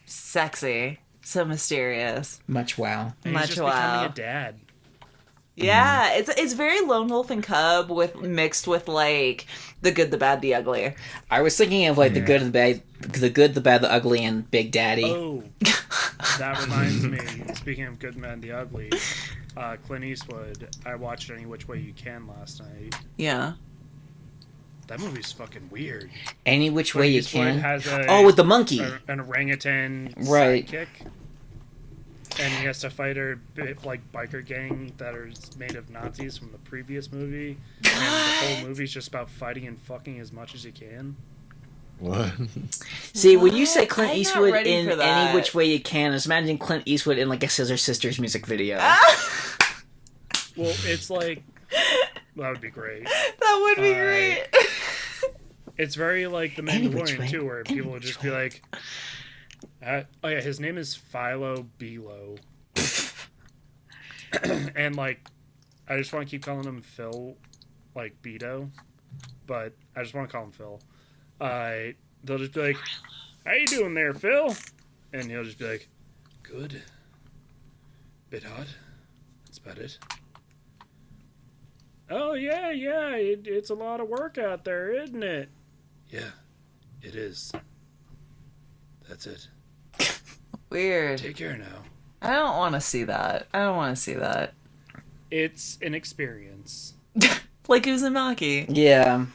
Sexy. So mysterious. Much wow. And he's just becoming a dad. Yeah, it's very Lone Wolf and Cub mixed with like the good, the bad, the ugly. I was thinking of like the good, the bad, the ugly, and Big Daddy. Oh, that reminds me. Speaking of good, the bad, the ugly, Clint Eastwood. I watched Any Which Way You Can last night. Yeah. That movie's fucking weird. Any Which Way You Can. Has with the monkey. An orangutan right. sidekick. And he has to fight a like biker gang that are made of Nazis from the previous movie. And the whole movie's just about fighting and fucking as much as you can. What? See, when you say Clint Eastwood in Any Which Way You Can, I was imagining Clint Eastwood in like a Scissor Sisters music video. Well, it's like that would be great. That would be great. It's very like The Mandalorian too, where people would just be like, oh yeah, his name is Philo Bilo. And like, I just want to keep calling him Phil, like Beto, but I just want to call him Phil. They'll just be like, how you doing there, Phil? And he'll just be like, good. Bit hot. That's about it. Oh yeah, it's a lot of work out there, isn't it? Yeah, it is. That's it. Weird. Take care now. I don't want to see that. It's an experience. Like Uzumaki. Yeah.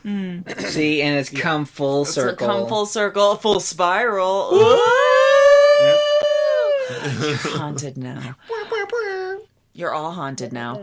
See, and it's come full circle. It's come full circle, full spiral. Ooh! Yep. You're haunted now. You're all haunted now.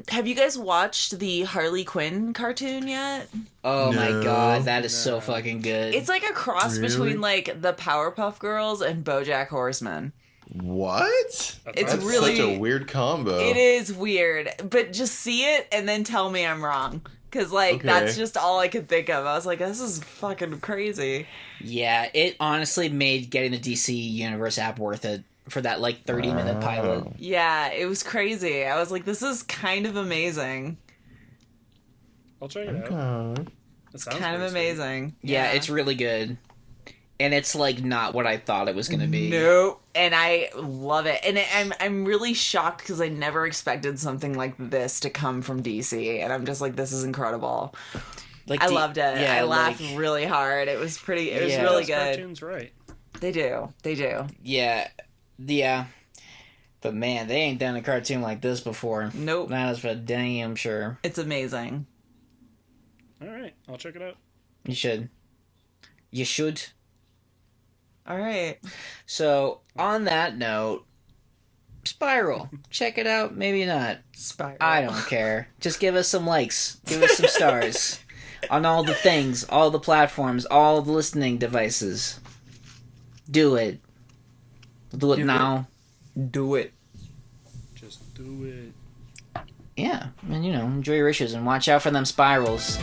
Have you guys watched the Harley Quinn cartoon yet? Oh my god, that is so fucking good. It's like a cross between like the Powerpuff Girls and BoJack Horseman. What? That's really such a weird combo. It is weird, but just see it and then tell me I'm wrong. Because, like, that's just all I could think of. I was like, this is fucking crazy. Yeah, it honestly made getting the DC Universe app worth it for that, like, 30-minute pilot. Yeah, it was crazy. I was like, this is kind of amazing. I'll check it out. It's kind of amazing. Yeah, it's really good. And it's, like, not what I thought it was going to be. Nope. And I love it. And I'm really shocked because I never expected something like this to come from DC. And I'm just like, this is incredible. Like I loved it. Yeah, I laughed really hard. It was pretty, it was really good. Cartoons, right. They do. Yeah. But man, they ain't done a cartoon like this before. Nope. That is for damn sure. It's amazing. All right. I'll check it out. You should. You should. All right. So, on that note, Spiral. Check it out. Maybe not. Spiral. I don't care. Just give us some likes. Give us some stars. On all the things, all the platforms, all the listening devices. Do it. Do it now. Do it. Just do it. Yeah. And, enjoy your issues and watch out for them spirals.